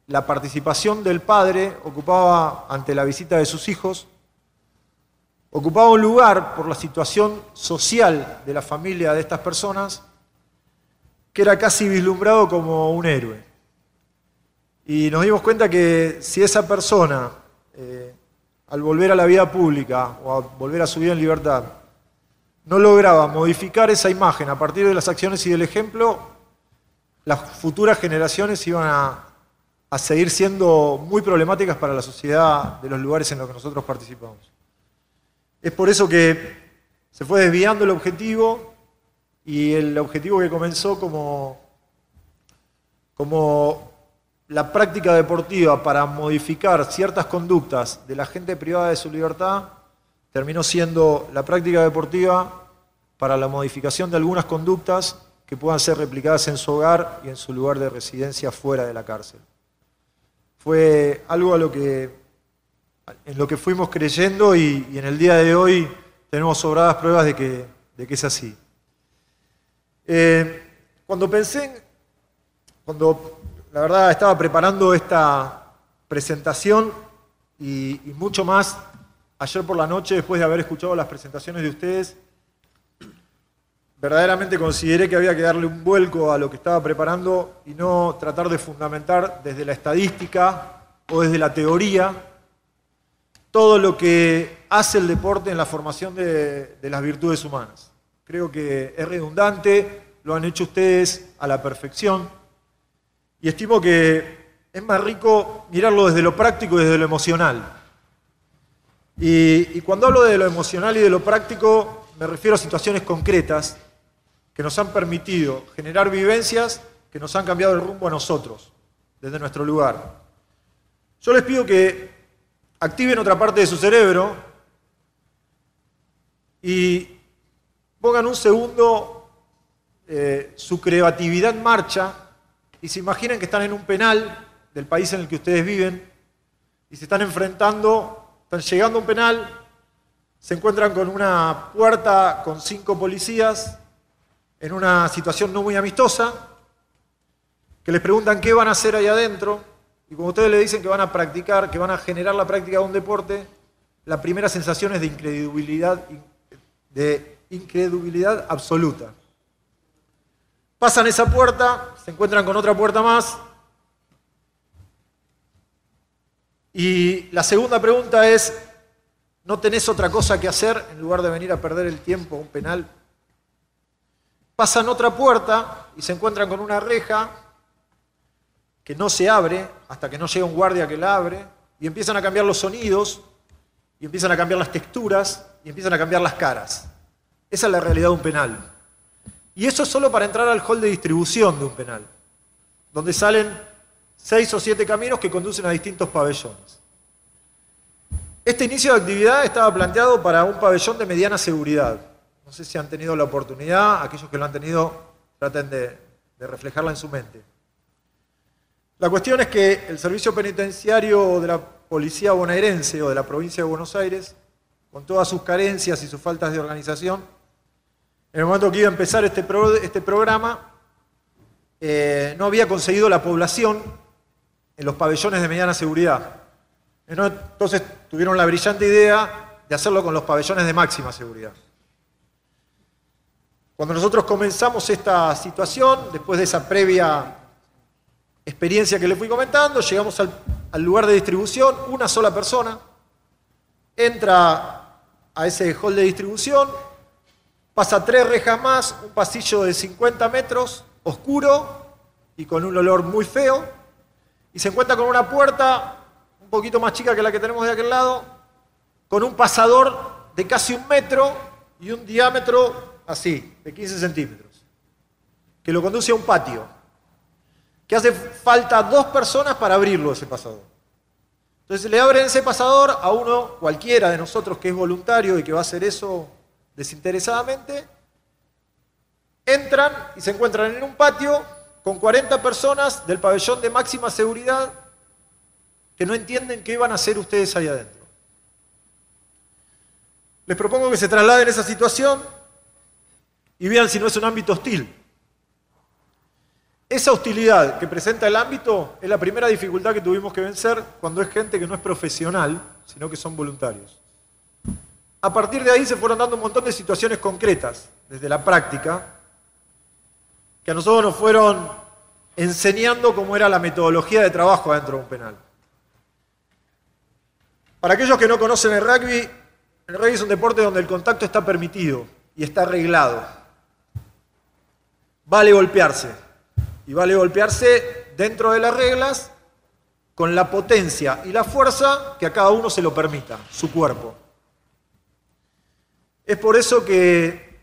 la participación del padre ocupaba, ante la visita de sus hijos, ocupaba un lugar por la situación social de la familia de estas personas, que era casi vislumbrado como un héroe. Y nos dimos cuenta que si esa persona, al volver a la vida pública o a volver a su vida en libertad, no lograba modificar esa imagen a partir de las acciones y del ejemplo, las futuras generaciones iban a seguir siendo muy problemáticas para la sociedad de los lugares en los que nosotros participamos. Es por eso que se fue desviando el objetivo, y el objetivo que comenzó como la práctica deportiva para modificar ciertas conductas de la gente privada de su libertad, terminó siendo la práctica deportiva para la modificación de algunas conductas que puedan ser replicadas en su hogar y en su lugar de residencia fuera de la cárcel. Fue algo en lo que fuimos creyendo y en el día de hoy tenemos sobradas pruebas de que es así. Cuando la verdad estaba preparando esta presentación y mucho más ayer por la noche, después de haber escuchado las presentaciones de ustedes, verdaderamente consideré que había que darle un vuelco a lo que estaba preparando y no tratar de fundamentar desde la estadística o desde la teoría todo lo que hace el deporte en la formación de las virtudes humanas. creo que es redundante, lo han hecho ustedes a la perfección, y estimo que es más rico mirarlo desde lo práctico y desde lo emocional. Y cuando hablo de lo emocional y de lo práctico, me refiero a situaciones concretas que nos han permitido generar vivencias que nos han cambiado el rumbo a nosotros, desde nuestro lugar. Yo les pido que activen otra parte de su cerebro y pongan un segundo su creatividad en marcha y se imaginen que están en un penal del país en el que ustedes viven y se están enfrentando, están llegando a un penal, se encuentran con una puerta con 5 policías en una situación no muy amistosa, que les preguntan qué van a hacer ahí adentro, y como ustedes le dicen que van a practicar, que van a generar la práctica de un deporte, la primera sensación es de incredulidad absoluta. Pasan esa puerta, se encuentran con otra puerta más, y la segunda pregunta es, ¿no tenés otra cosa que hacer en lugar de venir a perder el tiempo a un penal? Pasan otra puerta y se encuentran con una reja que no se abre hasta que no llega un guardia que la abre, y empiezan a cambiar los sonidos, y empiezan a cambiar las texturas, y empiezan a cambiar las caras. Esa es la realidad de un penal. Y eso es solo para entrar al hall de distribución de un penal, donde salen 6 o 7 caminos que conducen a distintos pabellones. Este inicio de actividad estaba planteado para un pabellón de mediana seguridad. No sé si han tenido la oportunidad, aquellos que lo han tenido, traten de reflejarla en su mente. La cuestión es que el servicio penitenciario de la policía bonaerense o de la provincia de Buenos Aires, con todas sus carencias y sus faltas de organización, en el momento que iba a empezar este programa, no había conseguido la población en los pabellones de mediana seguridad. Entonces tuvieron la brillante idea de hacerlo con los pabellones de máxima seguridad. Cuando nosotros comenzamos esta situación, después de esa previa experiencia que les fui comentando, llegamos al lugar de distribución, una sola persona entra a ese hall de distribución, pasa 3 rejas más, un pasillo de 50 metros, oscuro y con un olor muy feo, y se encuentra con una puerta un poquito más chica que la que tenemos de aquel lado, con un pasador de casi 1 metro y un diámetro así, de 15 centímetros, que lo conduce a un patio, que hace falta 2 personas para abrirlo ese pasador. Entonces le abren ese pasador a uno, cualquiera de nosotros que es voluntario y que va a hacer eso desinteresadamente, entran y se encuentran en un patio con 40 personas del pabellón de máxima seguridad que no entienden qué van a hacer ustedes ahí adentro. Les propongo que se trasladen esa situación y vean si no es un ámbito hostil. Esa hostilidad que presenta el ámbito es la primera dificultad que tuvimos que vencer cuando es gente que no es profesional, sino que son voluntarios. A partir de ahí se fueron dando un montón de situaciones concretas, desde la práctica, que a nosotros nos fueron enseñando cómo era la metodología de trabajo adentro de un penal. Para aquellos que no conocen el rugby es un deporte donde el contacto está permitido y está arreglado. Vale golpearse. Y vale golpearse dentro de las reglas con la potencia y la fuerza que a cada uno se lo permita, su cuerpo. Es por eso que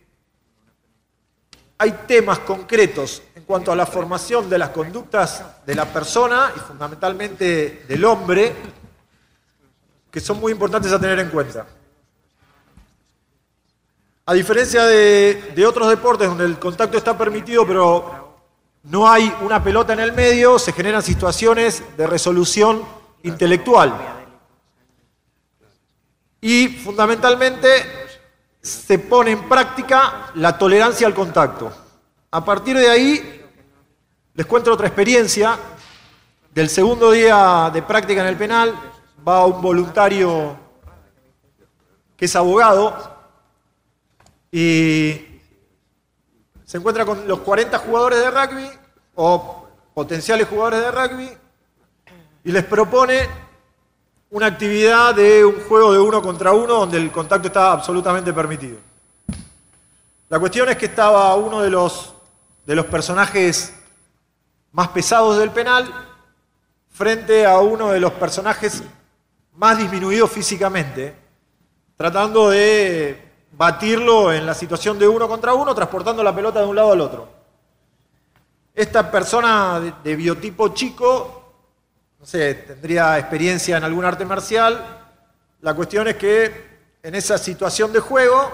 hay temas concretos en cuanto a la formación de las conductas de la persona y fundamentalmente del hombre que son muy importantes a tener en cuenta. A diferencia de otros deportes donde el contacto está permitido pero no hay una pelota en el medio, se generan situaciones de resolución intelectual. Y fundamentalmente se pone en práctica la tolerancia al contacto. A partir de ahí les cuento otra experiencia. Del segundo día de práctica en el penal va un voluntario que es abogado y se encuentra con los 40 jugadores de rugby o potenciales jugadores de rugby y les propone una actividad de un juego de 1 contra 1 donde el contacto está absolutamente permitido. La cuestión es que estaba uno de los personajes más pesados del penal frente a uno de los personajes más disminuidos físicamente, tratando de batirlo en la situación de 1 contra 1, transportando la pelota de un lado al otro. Esta persona de biotipo chico, no sé, tendría experiencia en algún arte marcial. La cuestión es que en esa situación de juego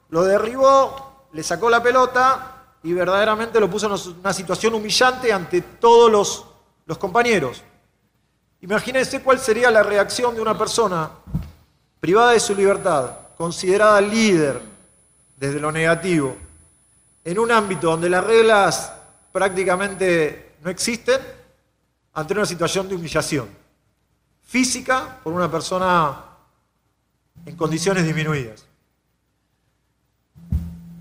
lo derribó, le sacó la pelota y verdaderamente lo puso en una situación humillante ante todos los compañeros. Imagínense cuál sería la reacción de una persona privada de su libertad, considerada líder desde lo negativo, en un ámbito donde las reglas prácticamente no existen, ante una situación de humillación física por una persona en condiciones disminuidas.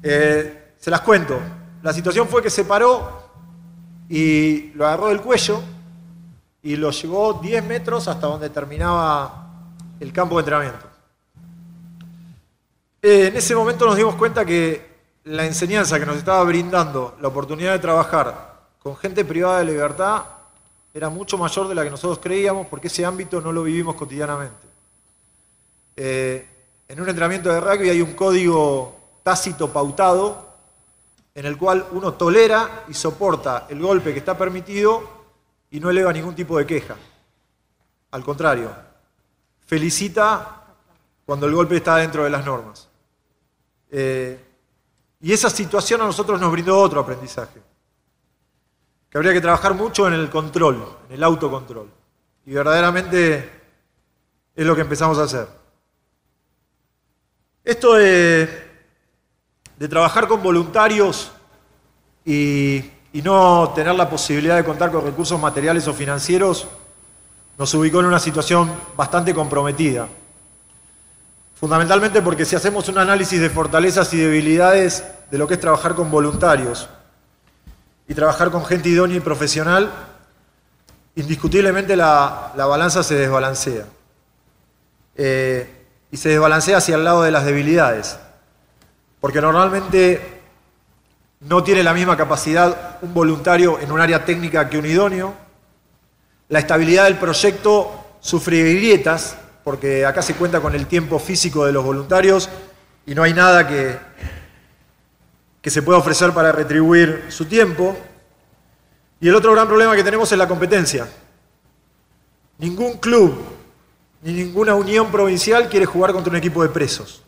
Se las cuento. La situación fue que se paró y lo agarró del cuello y lo llevó 10 metros hasta donde terminaba el campo de entrenamiento. En ese momento nos dimos cuenta que la enseñanza que nos estaba brindando la oportunidad de trabajar con gente privada de libertad era mucho mayor de la que nosotros creíamos, porque ese ámbito no lo vivimos cotidianamente. En un entrenamiento de rugby hay un código tácito pautado en el cual uno tolera y soporta el golpe que está permitido y no eleva ningún tipo de queja. Al contrario, felicita cuando el golpe está dentro de las normas. Y esa situación a nosotros nos brindó otro aprendizaje, que habría que trabajar mucho en el control, en el autocontrol. Y verdaderamente es lo que empezamos a hacer. Esto de trabajar con voluntarios y no tener la posibilidad de contar con recursos materiales o financieros nos ubicó en una situación bastante comprometida. Fundamentalmente porque si hacemos un análisis de fortalezas y debilidades de lo que es trabajar con voluntarios y trabajar con gente idónea y profesional, indiscutiblemente la balanza se desbalancea. Y se desbalancea hacia el lado de las debilidades, porque normalmente no tiene la misma capacidad un voluntario en un área técnica que un idóneo. La estabilidad del proyecto sufre grietas, porque acá se cuenta con el tiempo físico de los voluntarios y no hay nada que se pueda ofrecer para retribuir su tiempo. Y el otro gran problema que tenemos es la competencia. Ningún club ni ninguna unión provincial quiere jugar contra un equipo de presos.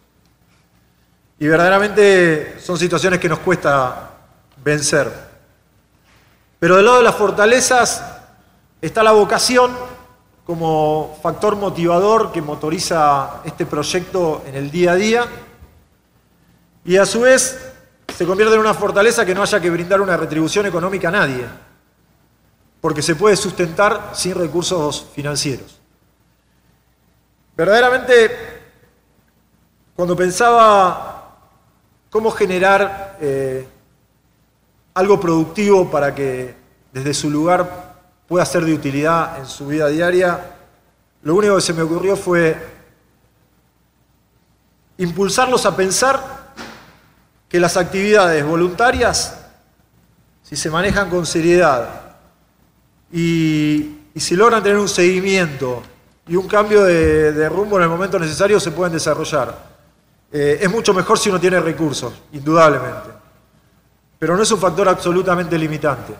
Y verdaderamente son situaciones que nos cuesta vencer. Pero del lado de las fortalezas está la vocación como factor motivador que motoriza este proyecto en el día a día, y a su vez se convierte en una fortaleza que no haya que brindar una retribución económica a nadie, porque se puede sustentar sin recursos financieros. Verdaderamente, cuando pensaba cómo generar algo productivo para que desde su lugar pueda ser de utilidad en su vida diaria, lo único que se me ocurrió fue impulsarlos a pensar que las actividades voluntarias, si se manejan con seriedad y si logran tener un seguimiento y un cambio de rumbo en el momento necesario, se pueden desarrollar. Es mucho mejor si uno tiene recursos, indudablemente, pero no es un factor absolutamente limitante.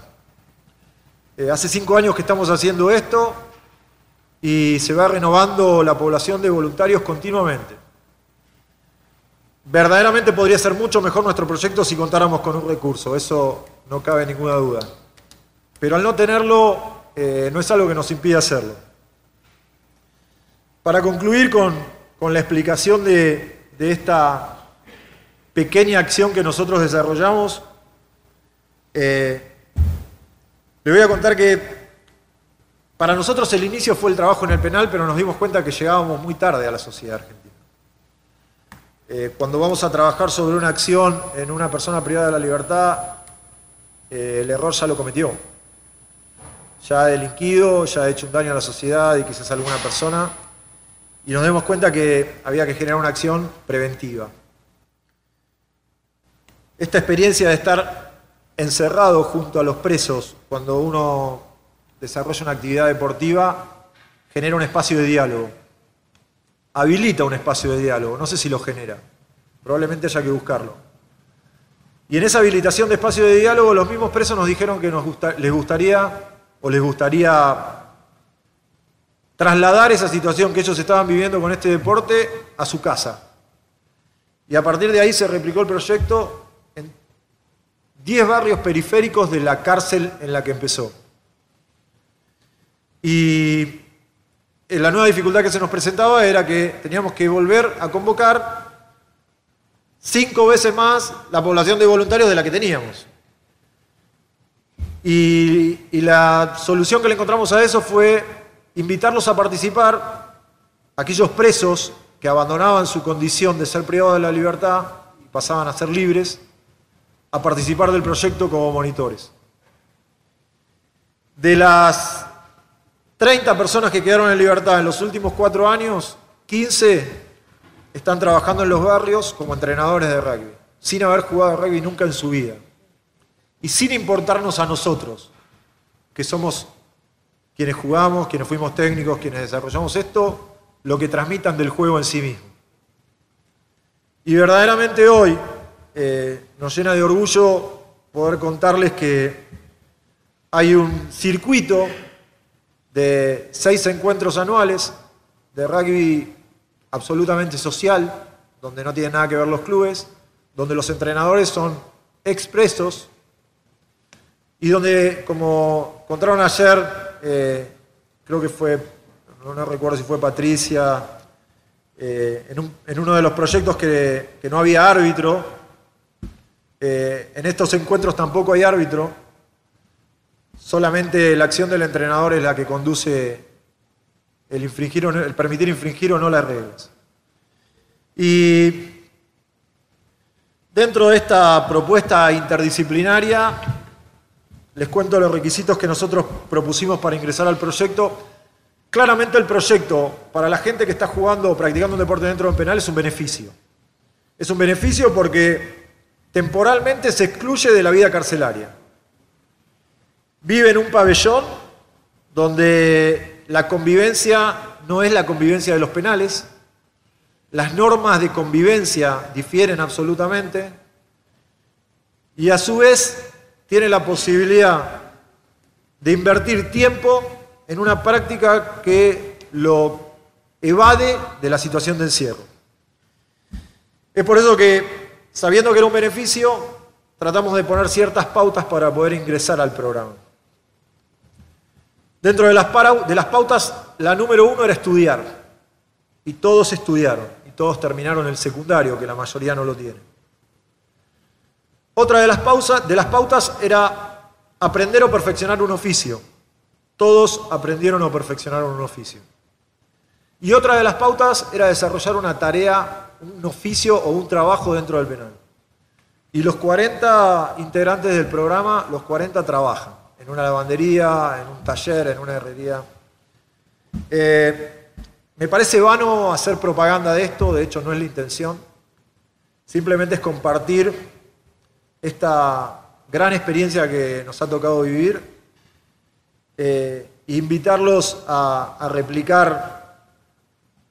Hace 5 años que estamos haciendo esto y se va renovando la población de voluntarios continuamente. Verdaderamente podría ser mucho mejor nuestro proyecto si contáramos con un recurso, eso no cabe ninguna duda. Pero al no tenerlo, no es algo que nos impida hacerlo. Para concluir con la explicación de esta pequeña acción que nosotros desarrollamos, le voy a contar que para nosotros el inicio fue el trabajo en el penal, pero nos dimos cuenta que llegábamos muy tarde a la sociedad argentina. Cuando vamos a trabajar sobre una acción en una persona privada de la libertad, el error ya lo cometió. Ya ha delinquido, ya ha hecho un daño a la sociedad y quizás a alguna persona, y nos dimos cuenta que había que generar una acción preventiva. esta experiencia de estar encerrado junto a los presos cuando uno desarrolla una actividad deportiva genera un espacio de diálogo, habilita un espacio de diálogo, no sé si lo genera, probablemente haya que buscarlo. Y en esa habilitación de espacio de diálogo los mismos presos nos dijeron que les gustaría trasladar esa situación que ellos estaban viviendo con este deporte a su casa. Y a partir de ahí se replicó el proyecto en 10 barrios periféricos de la cárcel en la que empezó. Y la nueva dificultad que se nos presentaba era que teníamos que volver a convocar 5 veces más la población de voluntarios de la que teníamos. Y la solución que le encontramos a eso fue invitarlos a participar, aquellos presos que abandonaban su condición de ser privados de la libertad y pasaban a ser libres, a participar del proyecto como monitores. De las 30 personas que quedaron en libertad en los últimos 4 años, 15 están trabajando en los barrios como entrenadores de rugby, sin haber jugado rugby nunca en su vida. Y sin importarnos a nosotros, que somos quienes jugamos, quienes fuimos técnicos, quienes desarrollamos esto, lo que transmitan del juego en sí mismo. Y verdaderamente hoy nos llena de orgullo poder contarles que hay un circuito de 6 encuentros anuales de rugby absolutamente social, donde no tienen nada que ver los clubes, donde los entrenadores son expresos y donde, como contaron ayer, creo que fue, no recuerdo si fue Patricia, en uno de los proyectos que no había árbitro, en estos encuentros tampoco hay árbitro, solamente la acción del entrenador es la que conduce el permitir infringir o no las reglas. Y dentro de esta propuesta interdisciplinaria, les cuento los requisitos que nosotros propusimos para ingresar al proyecto. Claramente el proyecto, para la gente que está jugando o practicando un deporte dentro de un penal, es un beneficio. Es un beneficio porque temporalmente se excluye de la vida carcelaria. Vive en un pabellón donde la convivencia no es la convivencia de los penales, las normas de convivencia difieren absolutamente y a su vez tiene la posibilidad de invertir tiempo en una práctica que lo evade de la situación de encierro. Es por eso que, sabiendo que era un beneficio, tratamos de poner ciertas pautas para poder ingresar al programa. Dentro de las pautas, la número 1 era estudiar. Y todos estudiaron. Y todos terminaron el secundario, que la mayoría no lo tiene. Otra de las pautas era aprender o perfeccionar un oficio. Todos aprendieron o perfeccionaron un oficio. Y otra de las pautas era desarrollar una tarea, un oficio o un trabajo dentro del penal. Y los 40 integrantes del programa, los 40 trabajan. En una lavandería, en un taller, en una herrería. Me parece vano hacer propaganda de esto, de hecho no es la intención. Simplemente es compartir esta gran experiencia que nos ha tocado vivir e invitarlos a replicar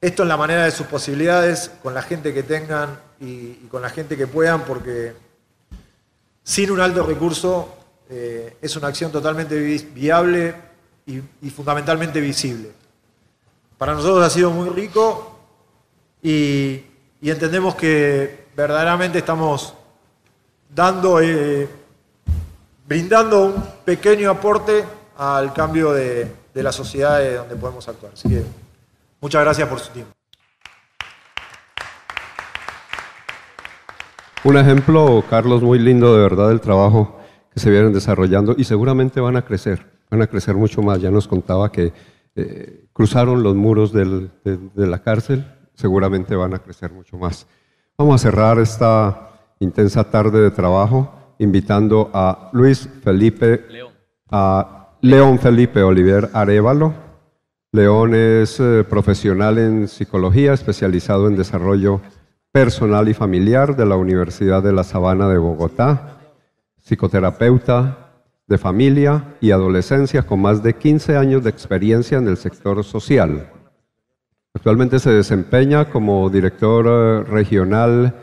esto en la manera de sus posibilidades, con la gente que tengan y con la gente que puedan, porque sin un alto recurso es una acción totalmente viable y fundamentalmente visible. Para nosotros ha sido muy rico y entendemos que verdaderamente estamos brindando un pequeño aporte al cambio de la sociedad de donde podemos actuar. Así que muchas gracias por su tiempo. Un ejemplo, Carlos, muy lindo de verdad del trabajo que se vienen desarrollando y seguramente van a crecer mucho más. Ya nos contaba que cruzaron los muros de la cárcel, seguramente van a crecer mucho más. Vamos a cerrar esta intensa tarde de trabajo invitando a León Felipe Oliver Arévalo. León es profesional en psicología, especializado en desarrollo personal y familiar de la Universidad de La Sabana de Bogotá, psicoterapeuta de familia y adolescencia con más de 15 años de experiencia en el sector social. Actualmente se desempeña como director regional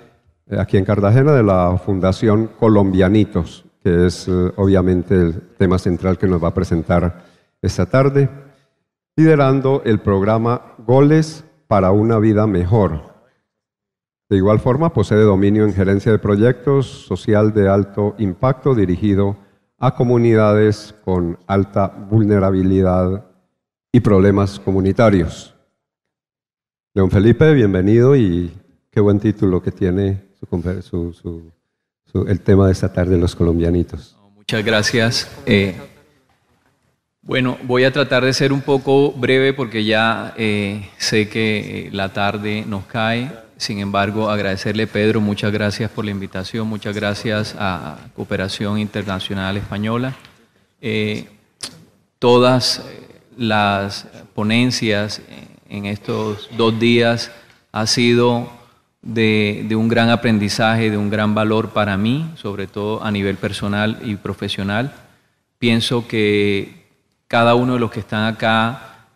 aquí en Cartagena de la Fundación Colombianitos, que es obviamente el tema central que nos va a presentar esta tarde, liderando el programa Goles para una Vida Mejor. De igual forma, posee dominio en gerencia de proyectos social de alto impacto dirigido a comunidades con alta vulnerabilidad y problemas comunitarios. León Felipe, bienvenido y qué buen título que tiene el tema de esta tarde, los colombianitos. Muchas gracias. Bueno, voy a tratar de ser un poco breve porque ya sé que la tarde nos cae. Sin embargo, agradecerle, Pedro, muchas gracias por la invitación, muchas gracias a Cooperación Internacional Española. Todas las ponencias en estos 2 días ha sido de un gran aprendizaje, de un gran valor para mí, sobre todo a nivel personal y profesional. Pienso que cada uno de los que están acá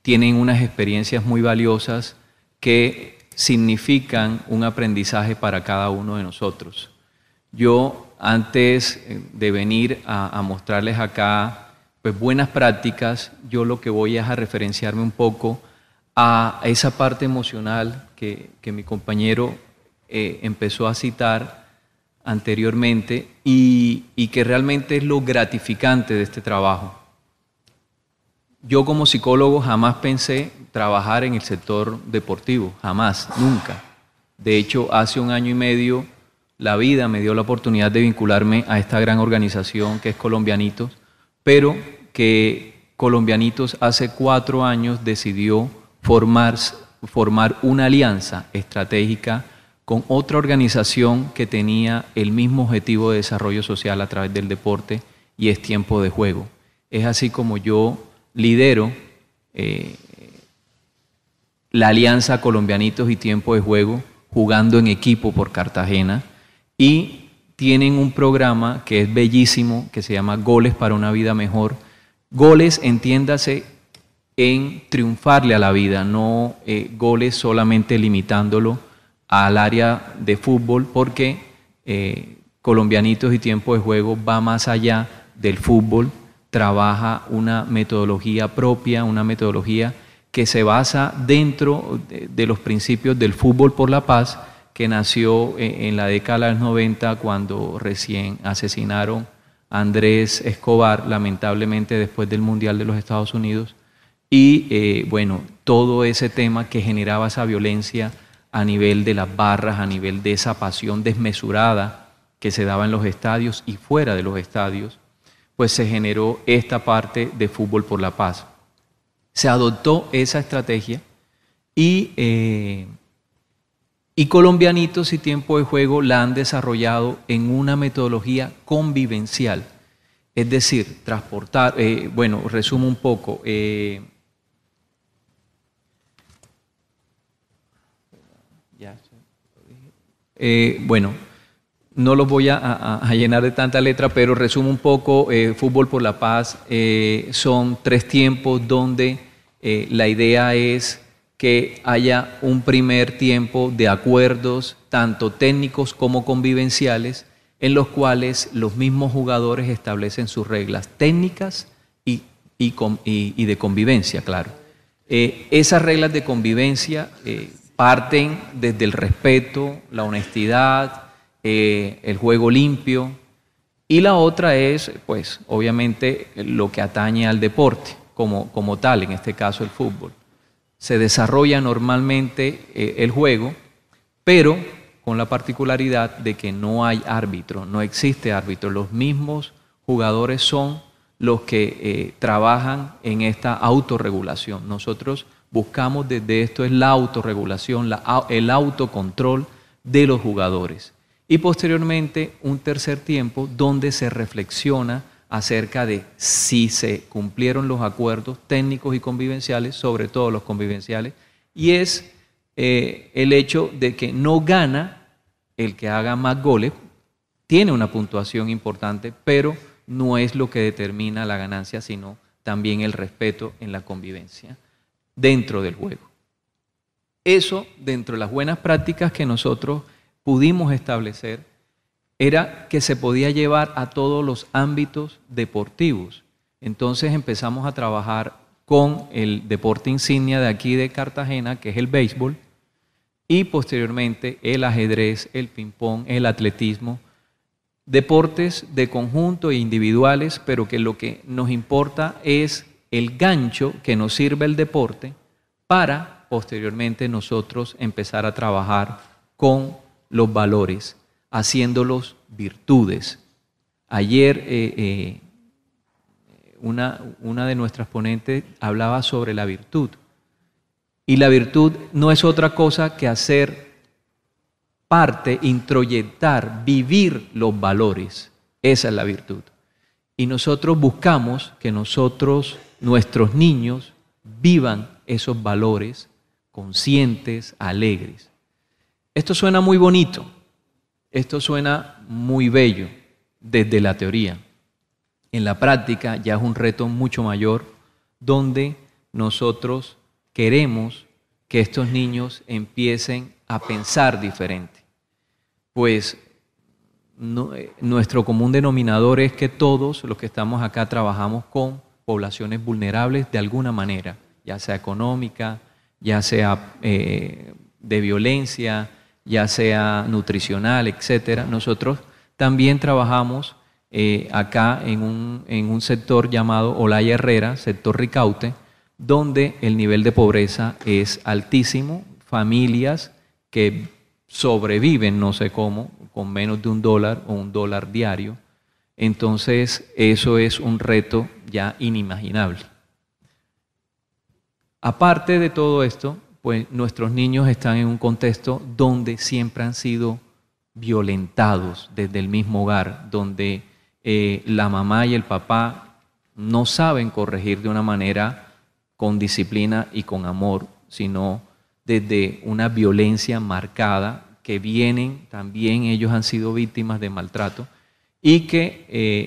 tienen unas experiencias muy valiosas que significan un aprendizaje para cada uno de nosotros. Yo, antes de venir a mostrarles acá pues, buenas prácticas, yo lo que voy es a referenciarme un poco a esa parte emocional que mi compañero empezó a citar anteriormente y que realmente es lo gratificante de este trabajo. Yo como psicólogo jamás pensé trabajar en el sector deportivo, jamás, nunca. De hecho, hace 1 año y medio la vida me dio la oportunidad de vincularme a esta gran organización que es Colombianitos, pero que Colombianitos hace 4 años decidió formar una alianza estratégica con otra organización que tenía el mismo objetivo de desarrollo social a través del deporte y es Tiempo de Juego. Es así como yo lidero la alianza Colombianitos y Tiempo de Juego, jugando en equipo por Cartagena, y tienen un programa que es bellísimo, que se llama Goles para una Vida Mejor. Goles, entiéndase, en triunfarle a la vida, no goles solamente limitándolo al área de fútbol, porque Colombianitos y Tiempo de Juego va más allá del fútbol. Trabaja una metodología propia, una metodología que se basa dentro de los principios del fútbol por la paz, que nació en la década de los 90 cuando recién asesinaron a Andrés Escobar, lamentablemente después del Mundial de los Estados Unidos, y bueno, todo ese tema que generaba esa violencia a nivel de las barras, a nivel de esa pasión desmesurada que se daba en los estadios y fuera de los estadios, pues se generó esta parte de Fútbol por la Paz. Se adoptó esa estrategia y Colombianitos y Tiempo de Juego la han desarrollado en una metodología convivencial. Es decir, transportar, bueno, resumo un poco. Bueno, no los voy a llenar de tanta letra, pero resumo un poco. Fútbol por la Paz son 3 tiempos donde la idea es que haya un primer tiempo de acuerdos, tanto técnicos como convivenciales, en los cuales los mismos jugadores establecen sus reglas técnicas y de convivencia, claro. Esas reglas de convivencia parten desde el respeto, la honestidad, el juego limpio, y la otra es, pues, obviamente lo que atañe al deporte como tal, en este caso el fútbol. Se desarrolla normalmente el juego, pero con la particularidad de que no hay árbitro, no existe árbitro. Los mismos jugadores son los que trabajan en esta autorregulación. Nosotros buscamos desde esto es la autorregulación, el autocontrol de los jugadores. Y posteriormente un tercer tiempo donde se reflexiona acerca de si se cumplieron los acuerdos técnicos y convivenciales, sobre todo los convivenciales, y es el hecho de que no gana el que haga más goles, tiene una puntuación importante, pero no es lo que determina la ganancia, sino también el respeto en la convivencia dentro del juego. Eso, dentro de las buenas prácticas que nosotros pudimos establecer, era que se podía llevar a todos los ámbitos deportivos. Entonces empezamos a trabajar con el deporte insignia de aquí de Cartagena, que es el béisbol, y posteriormente el ajedrez, el ping-pong, el atletismo, deportes de conjunto e individuales, pero que lo que nos importa es el gancho que nos sirve el deporte para posteriormente nosotros empezar a trabajar con los valores, haciéndolos virtudes. Ayer una de nuestras ponentes hablaba sobre la virtud, y la virtud no es otra cosa que hacer parte, introyectar, vivir los valores. Esa es la virtud. Y nosotros buscamos que nuestros niños vivan esos valores conscientes, alegres. Esto suena muy bonito, esto suena muy bello desde la teoría. En la práctica ya es un reto mucho mayor, donde nosotros queremos que estos niños empiecen a pensar diferente. Pues nuestro común denominador es que todos los que estamos acá trabajamos con poblaciones vulnerables de alguna manera, ya sea económica, ya sea de violencia, ya sea nutricional, etc. Nosotros también trabajamos acá en un sector llamado Olaya Herrera, sector Ricaute, donde el nivel de pobreza es altísimo, familias que sobreviven, no sé cómo, con menos de $1 o $1 diario. Entonces, eso es un reto ya inimaginable. Aparte de todo esto, pues nuestros niños están en un contexto donde siempre han sido violentados desde el mismo hogar, donde la mamá y el papá no saben corregir de una manera con disciplina y con amor, sino desde una violencia marcada, que vienen, también ellos han sido víctimas de maltrato, y que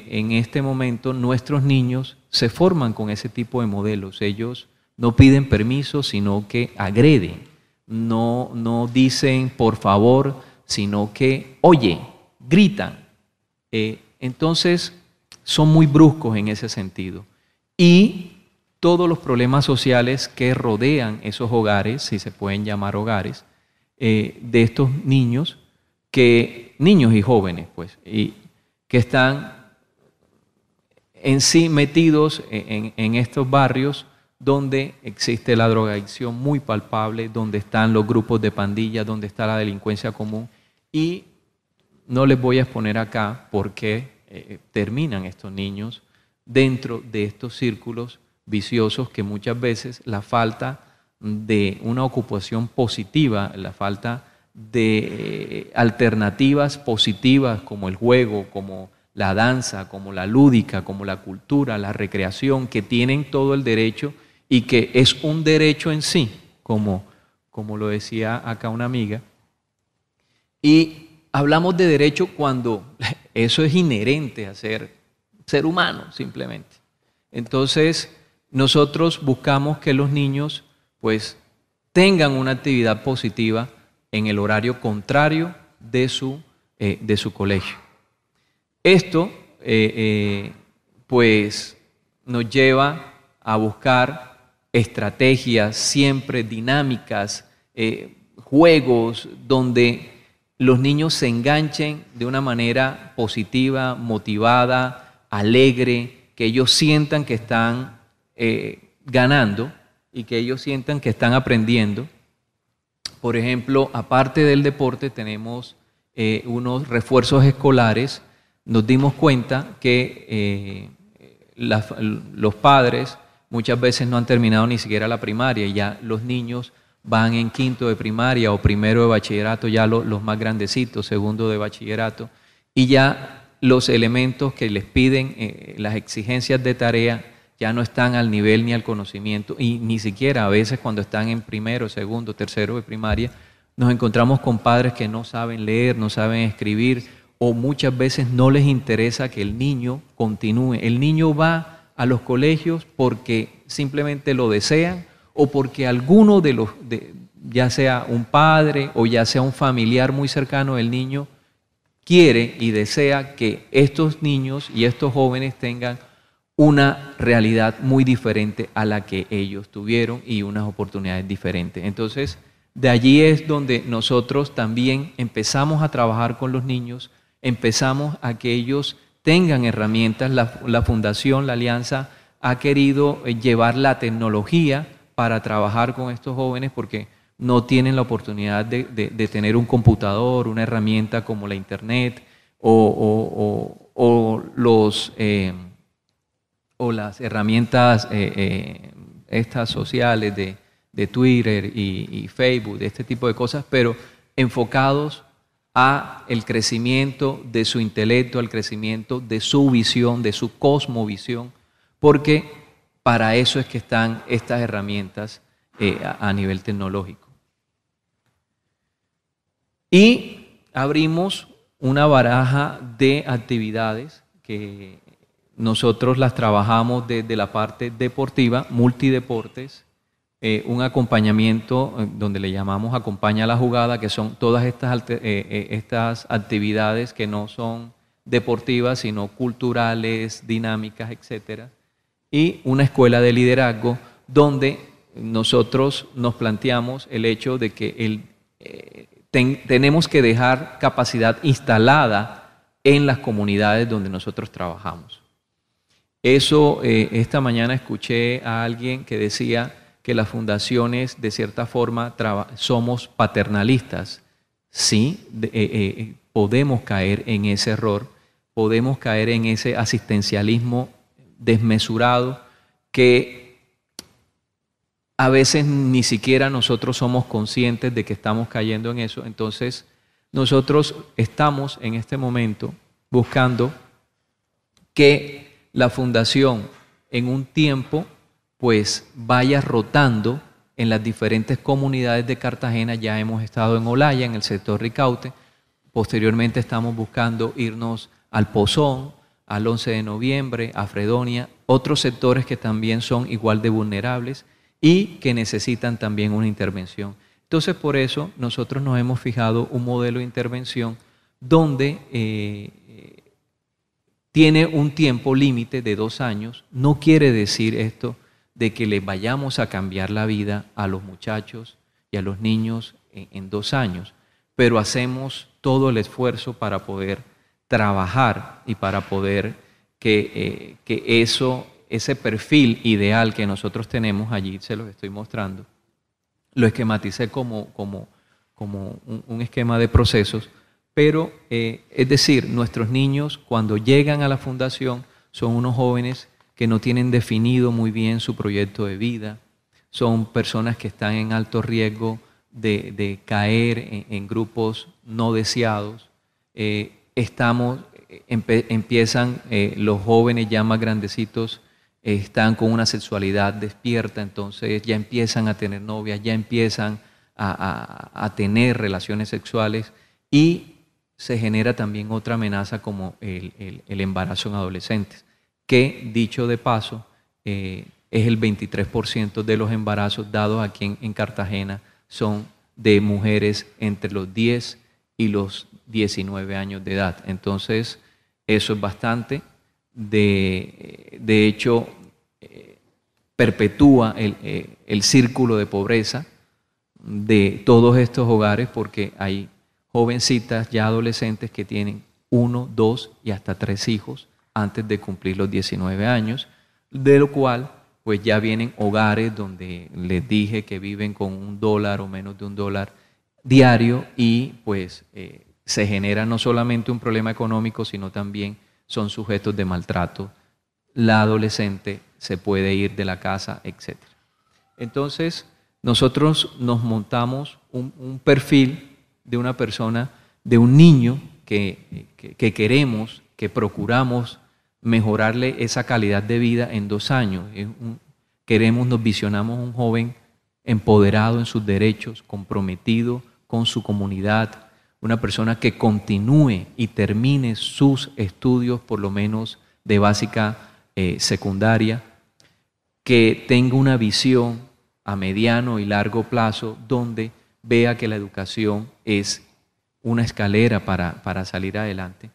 en este momento nuestros niños se forman con ese tipo de modelos. Ellos no piden permiso, sino que agreden, no dicen por favor, sino que oyen, gritan. Entonces son muy bruscos en ese sentido. Y todos los problemas sociales que rodean esos hogares, si se pueden llamar hogares, de estos niños, niños y jóvenes, pues, y que están en sí metidos en estos barrios donde existe la drogadicción muy palpable, donde están los grupos de pandillas, donde está la delincuencia común, y no les voy a exponer acá por qué terminan estos niños dentro de estos círculos viciosos, que muchas veces la falta de una ocupación positiva, la falta de alternativas positivas como el juego, como la danza, como la lúdica, como la cultura, la recreación, que tienen todo el derecho y que es un derecho en sí, como lo decía acá una amiga. Y hablamos de derecho cuando eso es inherente a ser humano, simplemente. Entonces, nosotros buscamos que los niños pues tengan una actividad positiva en el horario contrario de su colegio. Esto pues nos lleva a buscar estrategias siempre dinámicas, juegos donde los niños se enganchen de una manera positiva, motivada, alegre, que ellos sientan que están ganando y que ellos sientan que están aprendiendo. Por ejemplo, aparte del deporte, tenemos unos refuerzos escolares. Nos dimos cuenta que los padres muchas veces no han terminado ni siquiera la primaria, y ya los niños van en quinto de primaria o primero de bachillerato, ya los más grandecitos, segundo de bachillerato, y ya los elementos que les piden, las exigencias de tarea, ya no están al nivel ni al conocimiento, y ni siquiera a veces cuando están en primero, segundo, tercero de primaria, nos encontramos con padres que no saben leer, no saben escribir, o muchas veces no les interesa que el niño continúe. El niño va a los colegios porque simplemente lo desean, o porque alguno ya sea un padre o ya sea un familiar muy cercano del niño, quiere y desea que estos niños y estos jóvenes tengan una realidad muy diferente a la que ellos tuvieron y unas oportunidades diferentes. Entonces, de allí es donde nosotros también empezamos a trabajar con los niños, empezamos a que ellos tengan herramientas. La Fundación, la Alianza, ha querido llevar la tecnología para trabajar con estos jóvenes porque no tienen la oportunidad de tener un computador, una herramienta como la Internet o las herramientas estas sociales de Twitter y Facebook, de este tipo de cosas, pero enfocados a el crecimiento de su intelecto, al crecimiento de su visión, de su cosmovisión, porque para eso es que están estas herramientas a nivel tecnológico. Y abrimos una baraja de actividades que nosotros las trabajamos desde la parte deportiva, multideportes, un acompañamiento donde le llamamos Acompaña la Jugada, que son todas estas actividades que no son deportivas, sino culturales, dinámicas, etc. Y una escuela de liderazgo donde nosotros nos planteamos el hecho de que tenemos que dejar capacidad instalada en las comunidades donde nosotros trabajamos. Eso, esta mañana escuché a alguien que decía que las fundaciones de cierta forma somos paternalistas. Sí, podemos caer en ese error, podemos caer en ese asistencialismo desmesurado que a veces ni siquiera nosotros somos conscientes de que estamos cayendo en eso. Entonces, nosotros estamos en este momento buscando que la fundación en un tiempo pues vaya rotando en las diferentes comunidades de Cartagena. Ya hemos estado en Olaya, en el sector Ricaute, posteriormente estamos buscando irnos al Pozón, al 11 de noviembre, a Fredonia, otros sectores que también son igual de vulnerables y que necesitan también una intervención. Entonces, por eso nosotros nos hemos fijado un modelo de intervención donde tiene un tiempo límite de 2 años. No quiere decir esto de que le vayamos a cambiar la vida a los muchachos y a los niños en 2 años, pero hacemos todo el esfuerzo para poder trabajar y para poder que ese perfil ideal que nosotros tenemos allí, se los estoy mostrando, lo esquematicé como un esquema de procesos, pero es decir, nuestros niños cuando llegan a la fundación son unos jóvenes que no tienen definido muy bien su proyecto de vida, son personas que están en alto riesgo de caer en grupos no deseados. Empiezan los jóvenes ya más grandecitos, están con una sexualidad despierta, entonces ya empiezan a tener novias, ya empiezan a tener relaciones sexuales y se genera también otra amenaza como el embarazo en adolescentes, que dicho de paso es el 23% de los embarazos dados aquí en Cartagena son de mujeres entre los 10 y los 19 años de edad. Entonces eso es bastante, de hecho perpetúa el círculo de pobreza de todos estos hogares porque hay jovencitas ya adolescentes que tienen 1, 2 y hasta 3 hijos antes de cumplir los 19 años, de lo cual pues ya vienen hogares donde les dije que viven con $1 o menos de $1 diario y pues se genera no solamente un problema económico, sino también son sujetos de maltrato. La adolescente se puede ir de la casa, etc. Entonces, nosotros nos montamos un perfil de una persona, de un niño que queremos, que procuramos mejorarle esa calidad de vida en 2 años. Nos visionamos un joven empoderado en sus derechos, comprometido con su comunidad, una persona que continúe y termine sus estudios, por lo menos de básica secundaria, que tenga una visión a mediano y largo plazo donde vea que la educación es una escalera para salir adelante.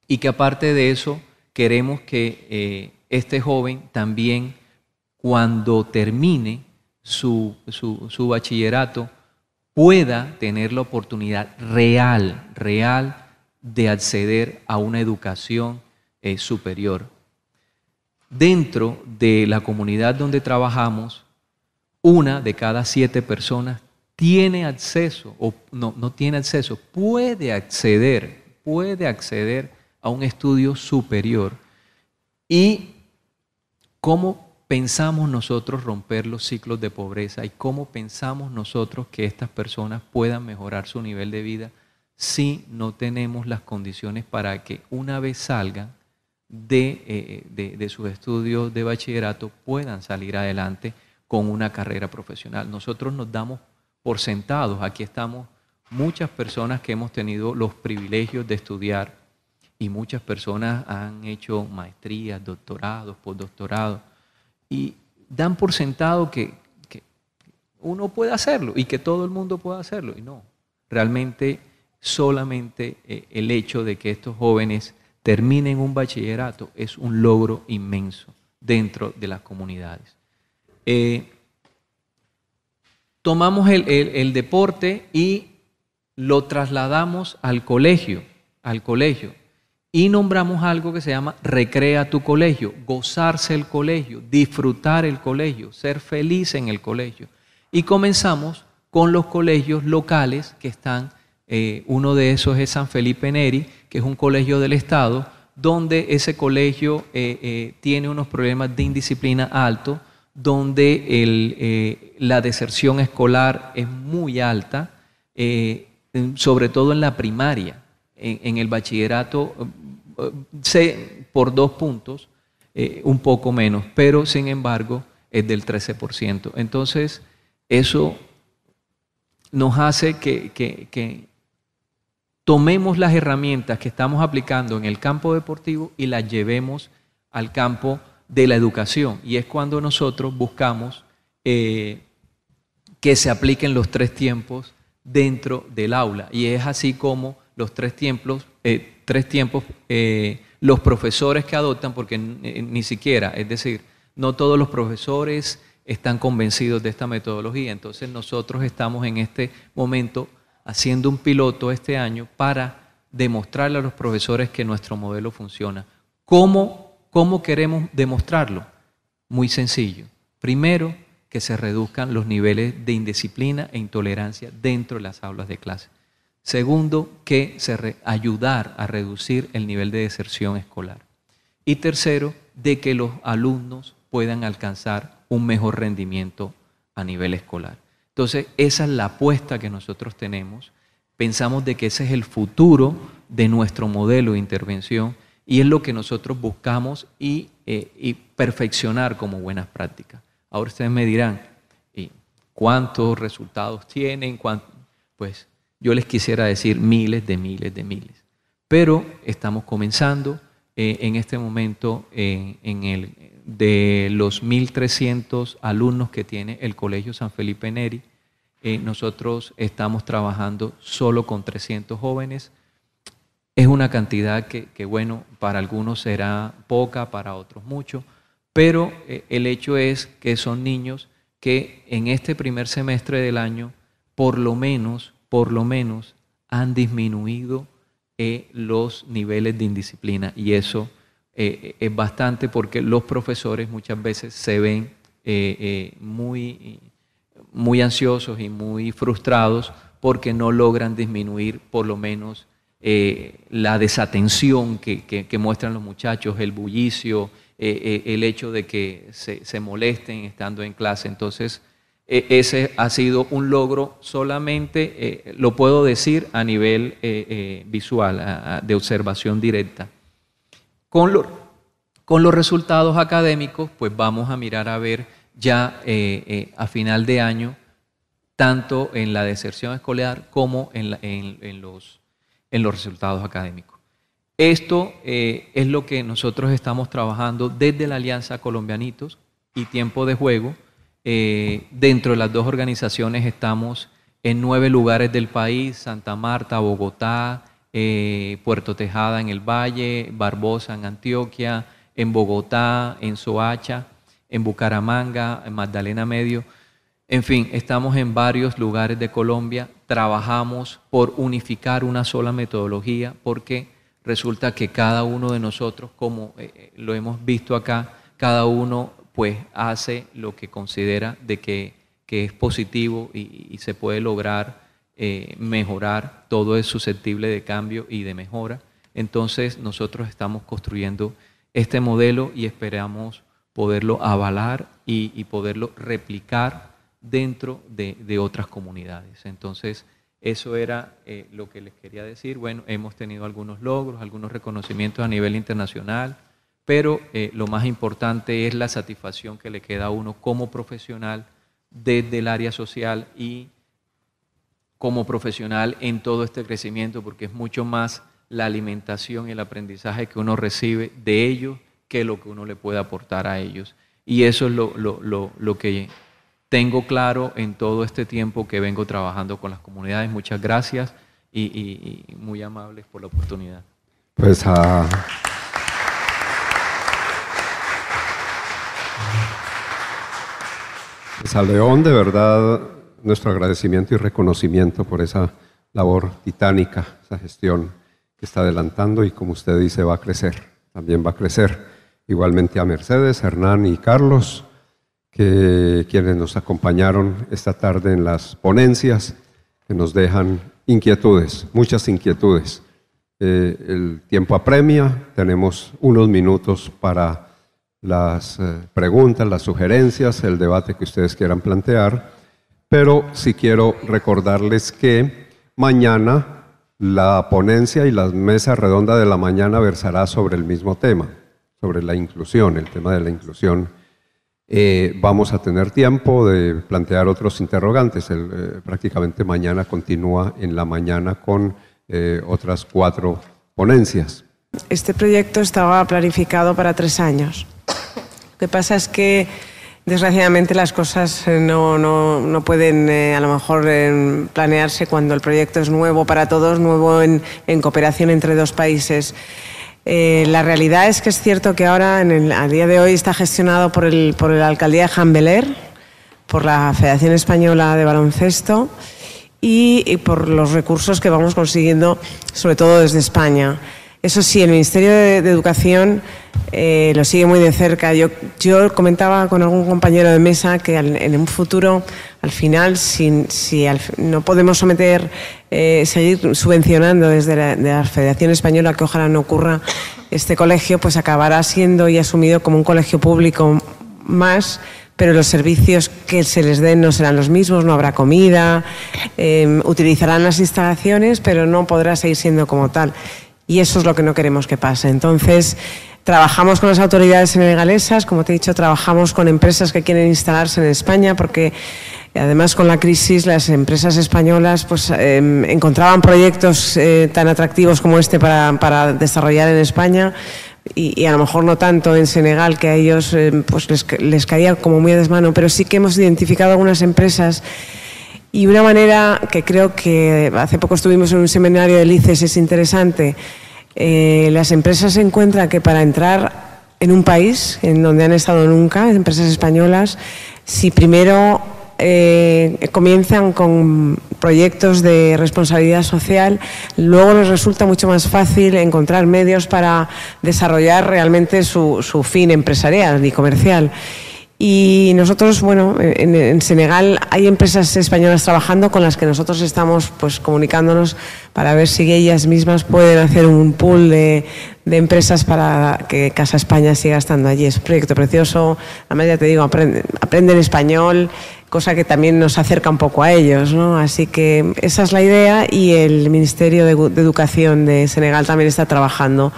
Y que aparte de eso, queremos que este joven también, cuando termine su bachillerato, pueda tener la oportunidad real de acceder a una educación superior. Dentro de la comunidad donde trabajamos, 1 de cada 7 personas tiene acceso, o no tiene acceso, puede acceder a un estudio superior. ¿Y cómo pensamos nosotros romper los ciclos de pobreza y cómo pensamos nosotros que estas personas puedan mejorar su nivel de vida si no tenemos las condiciones para que una vez salgan de sus estudios de bachillerato puedan salir adelante con una carrera profesional? Nosotros nos damos por sentados, aquí estamos muchas personas que hemos tenido los privilegios de estudiar y muchas personas han hecho maestrías, doctorados, postdoctorados, y dan por sentado que uno puede hacerlo y que todo el mundo puede hacerlo. Y no, realmente solamente el hecho de que estos jóvenes terminen un bachillerato es un logro inmenso dentro de las comunidades. Tomamos el deporte y lo trasladamos al colegio. Y nombramos algo que se llama Recrea tu colegio, gozarse el colegio, disfrutar el colegio, ser feliz en el colegio. Y comenzamos con los colegios locales que están, uno de esos es San Felipe Neri, que es un colegio del Estado, donde ese colegio tiene unos problemas de indisciplina altos, donde la deserción escolar es muy alta, sobre todo en la primaria. En el bachillerato, por 2 puntos, un poco menos, pero sin embargo es del 13%. Entonces, eso nos hace que tomemos las herramientas que estamos aplicando en el campo deportivo y las llevemos al campo de la educación. Y es cuando nosotros buscamos que se apliquen los 3 tiempos dentro del aula. Y es así como los 3 tiempos, los profesores que adoptan, porque ni siquiera, es decir, no todos los profesores están convencidos de esta metodología. Entonces nosotros estamos en este momento haciendo un piloto este año para demostrarle a los profesores que nuestro modelo funciona. ¿Cómo queremos demostrarlo? Muy sencillo. Primero, que se reduzcan los niveles de indisciplina e intolerancia dentro de las aulas de clase. Segundo, que ayudar a reducir el nivel de deserción escolar. Y tercero, de que los alumnos puedan alcanzar un mejor rendimiento a nivel escolar. Entonces, esa es la apuesta que nosotros tenemos. Pensamos de que ese es el futuro de nuestro modelo de intervención y es lo que nosotros buscamos y perfeccionar como buenas prácticas. Ahora ustedes me dirán, ¿y cuántos resultados tienen? Pues yo les quisiera decir miles. Pero estamos comenzando en este momento de los 1.300 alumnos que tiene el Colegio San Felipe Neri. Nosotros estamos trabajando solo con 300 jóvenes. Es una cantidad que bueno, para algunos será poca, para otros mucho, pero el hecho es que son niños que en este primer semestre del año por lo menos han disminuido los niveles de indisciplina y eso es bastante porque los profesores muchas veces se ven muy ansiosos y muy frustrados porque no logran disminuir por lo menos la desatención que muestran los muchachos, el bullicio, el hecho de que se molesten estando en clase. Entonces, ese ha sido un logro solamente, lo puedo decir a nivel visual, de observación directa. Con Con los resultados académicos, pues vamos a mirar a ver ya a final de año, tanto en la deserción escolar como en los resultados académicos. Esto es lo que nosotros estamos trabajando desde la Alianza Colombianitos y Tiempo de Juego. Dentro de las dos organizaciones estamos en 9 lugares del país: Santa Marta, Bogotá, Puerto Tejada en el Valle, Barbosa en Antioquia, en Bogotá, en Soacha, en Bucaramanga, en Magdalena Medio. En fin, estamos en varios lugares de Colombia. Trabajamos por unificar una sola metodología, porque resulta que cada uno de nosotros, como lo hemos visto acá, cada uno pues hace lo que considera de que es positivo y se puede lograr mejorar. Todo es susceptible de cambio y de mejora. Entonces nosotros estamos construyendo este modelo y esperamos poderlo avalar y poderlo replicar dentro de otras comunidades. Entonces eso era lo que les quería decir. Bueno, hemos tenido algunos logros, algunos reconocimientos a nivel internacional, pero lo más importante es la satisfacción que le queda a uno como profesional desde el área social y como profesional en todo este crecimiento, porque es mucho más la alimentación y el aprendizaje que uno recibe de ellos que lo que uno le puede aportar a ellos. Y eso es lo que tengo claro en todo este tiempo que vengo trabajando con las comunidades. Muchas gracias y muy amables por la oportunidad. Pues a León, de verdad, nuestro agradecimiento y reconocimiento por esa labor titánica, esa gestión que está adelantando y, como usted dice, va a crecer, también va a crecer. Igualmente a Mercedes, Hernán y Carlos, quienes nos acompañaron esta tarde en las ponencias, que nos dejan inquietudes, muchas inquietudes. El tiempo apremia, tenemos unos minutos para las preguntas, las sugerencias, el debate que ustedes quieran plantear, pero sí quiero recordarles que mañana la ponencia y la mesa redonda de la mañana versará sobre el mismo tema, sobre la inclusión, el tema de la inclusión. Vamos a tener tiempo de plantear otros interrogantes. Prácticamente mañana continúa en la mañana con otras 4 ponencias. Este proyecto estaba planificado para 3 años. Lo que pasa es que, desgraciadamente, las cosas no pueden a lo mejor planearse cuando el proyecto es nuevo para todos, nuevo en cooperación entre 2 países. La realidad es que es cierto que ahora, a día de hoy, está gestionado por la Alcaldía de Jan-Beler, por la Federación Española de Baloncesto y por los recursos que vamos consiguiendo, sobre todo desde España. Eso sí, el Ministerio de Educación lo sigue muy de cerca. Yo comentaba con algún compañero de mesa que en un futuro, al final, si no podemos seguir subvencionando desde la Federación Española, que ojalá no ocurra, este colegio, pues acabará siendo y asumido como un colegio público más, pero los servicios que se les den no serán los mismos, no habrá comida, utilizarán las instalaciones, pero no podrá seguir siendo como tal. Y eso es lo que no queremos que pase. Entonces, trabajamos con las autoridades senegalesas, como te he dicho, trabajamos con empresas que quieren instalarse en España, porque además con la crisis las empresas españolas pues, encontraban proyectos tan atractivos como este para desarrollar en España y a lo mejor no tanto en Senegal, que a ellos pues les caía como muy a desmano, pero sí que hemos identificado algunas empresas. Y una manera que creo que hace poco estuvimos en un seminario del ICES, es interesante. Las empresas se encuentran que para entrar en un país en donde han estado nunca, empresas españolas, si primero comienzan con proyectos de responsabilidad social, luego les resulta mucho más fácil encontrar medios para desarrollar realmente su fin empresarial y comercial. Y nosotros, bueno, en Senegal hay empresas españolas trabajando con las que nosotros estamos pues comunicándonos para ver si ellas mismas pueden hacer un pool de empresas para que Casa España siga estando allí. Es un proyecto precioso, además ya te digo, aprenden español, cosa que también nos acerca un poco a ellos, ¿no? Así que esa es la idea y el Ministerio de Educación de Senegal también está trabajando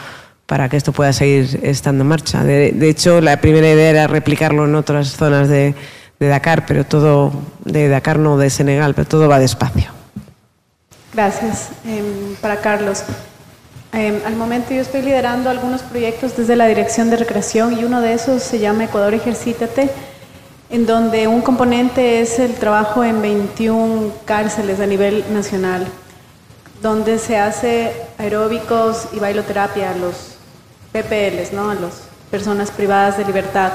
para que esto pueda seguir estando en marcha. De hecho, la primera idea era replicarlo en otras zonas de Dakar, pero todo, de Dakar no, de Senegal, pero todo va despacio. Gracias. Para Carlos. Al momento yo estoy liderando algunos proyectos desde la Dirección de Recreación y uno de esos se llama Ecuador Ejercítate, en donde un componente es el trabajo en 21 cárceles a nivel nacional, donde se hace aeróbicos y bailoterapia a los PPLs, ¿no? A las personas privadas de libertad.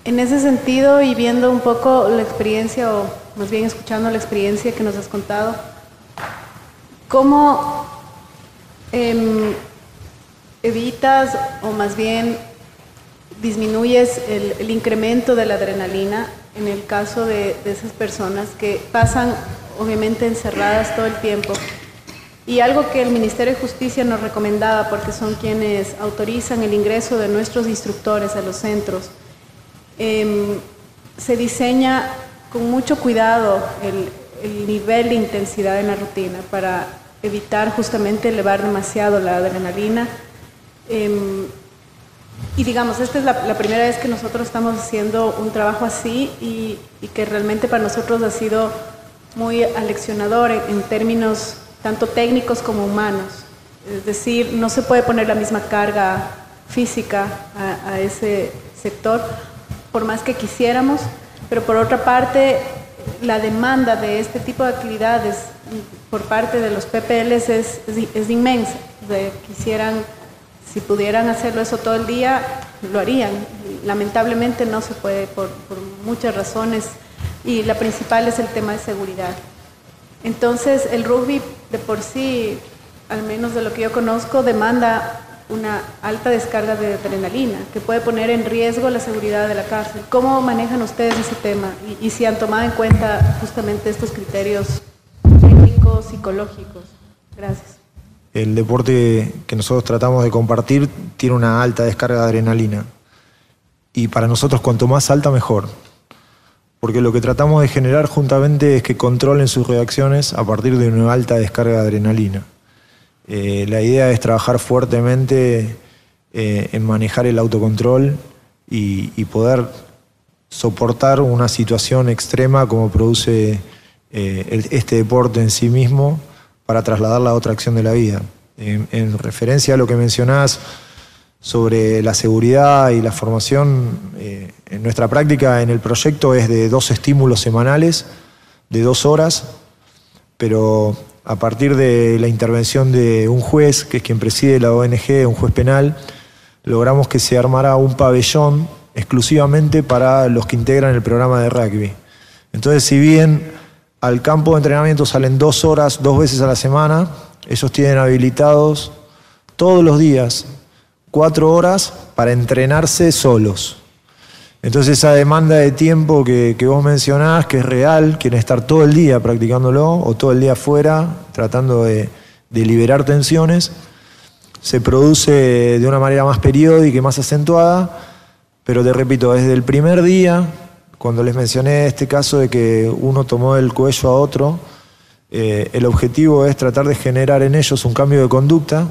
En ese sentido, y viendo un poco la experiencia, o más bien escuchando la experiencia que nos has contado, ¿cómo evitas o más bien disminuyes el incremento de la adrenalina en el caso de esas personas que pasan obviamente encerradas todo el tiempo? Y algo que el Ministerio de Justicia nos recomendaba, porque son quienes autorizan el ingreso de nuestros instructores a los centros, se diseña con mucho cuidado el nivel de intensidad en la rutina para evitar justamente elevar demasiado la adrenalina. Y digamos, esta es la primera vez que nosotros estamos haciendo un trabajo así y que realmente para nosotros ha sido muy aleccionador en términos tanto técnicos como humanos. Es decir, no se puede poner la misma carga física a ese sector, por más que quisiéramos, pero por otra parte, la demanda de este tipo de actividades por parte de los PPLs es inmensa. Quisieran, si pudieran hacerlo eso todo el día, lo harían. Lamentablemente no se puede por muchas razones y la principal es el tema de seguridad. Entonces el rugby de por sí, al menos de lo que yo conozco, demanda una alta descarga de adrenalina que puede poner en riesgo la seguridad de la cárcel. ¿Cómo manejan ustedes ese tema? Y si han tomado en cuenta justamente estos criterios técnicos, psicológicos. Gracias. El deporte que nosotros tratamos de compartir tiene una alta descarga de adrenalina. Y para nosotros cuanto más alta mejor. Porque lo que tratamos de generar juntamente es que controlen sus reacciones a partir de una alta descarga de adrenalina. La idea es trabajar fuertemente en manejar el autocontrol y poder soportar una situación extrema como produce este deporte en sí mismo para trasladarla a otra acción de la vida. En referencia a lo que mencionás sobre la seguridad y la formación, en nuestra práctica en el proyecto es de 2 estímulos semanales, de 2 horas, pero a partir de la intervención de un juez, que es quien preside la ONG, un juez penal, logramos que se armara un pabellón exclusivamente para los que integran el programa de rugby. Entonces, si bien al campo de entrenamiento salen 2 horas, 2 veces a la semana, ellos tienen habilitados todos los días 4 horas para entrenarse solos. Entonces esa demanda de tiempo que vos mencionás, que es real, quieren estar todo el día practicándolo o todo el día afuera, tratando de liberar tensiones, se produce de una manera más periódica y más acentuada, pero te repito, desde el primer día, cuando les mencioné este caso de que uno tomó el cuello a otro, el objetivo es tratar de generar en ellos un cambio de conducta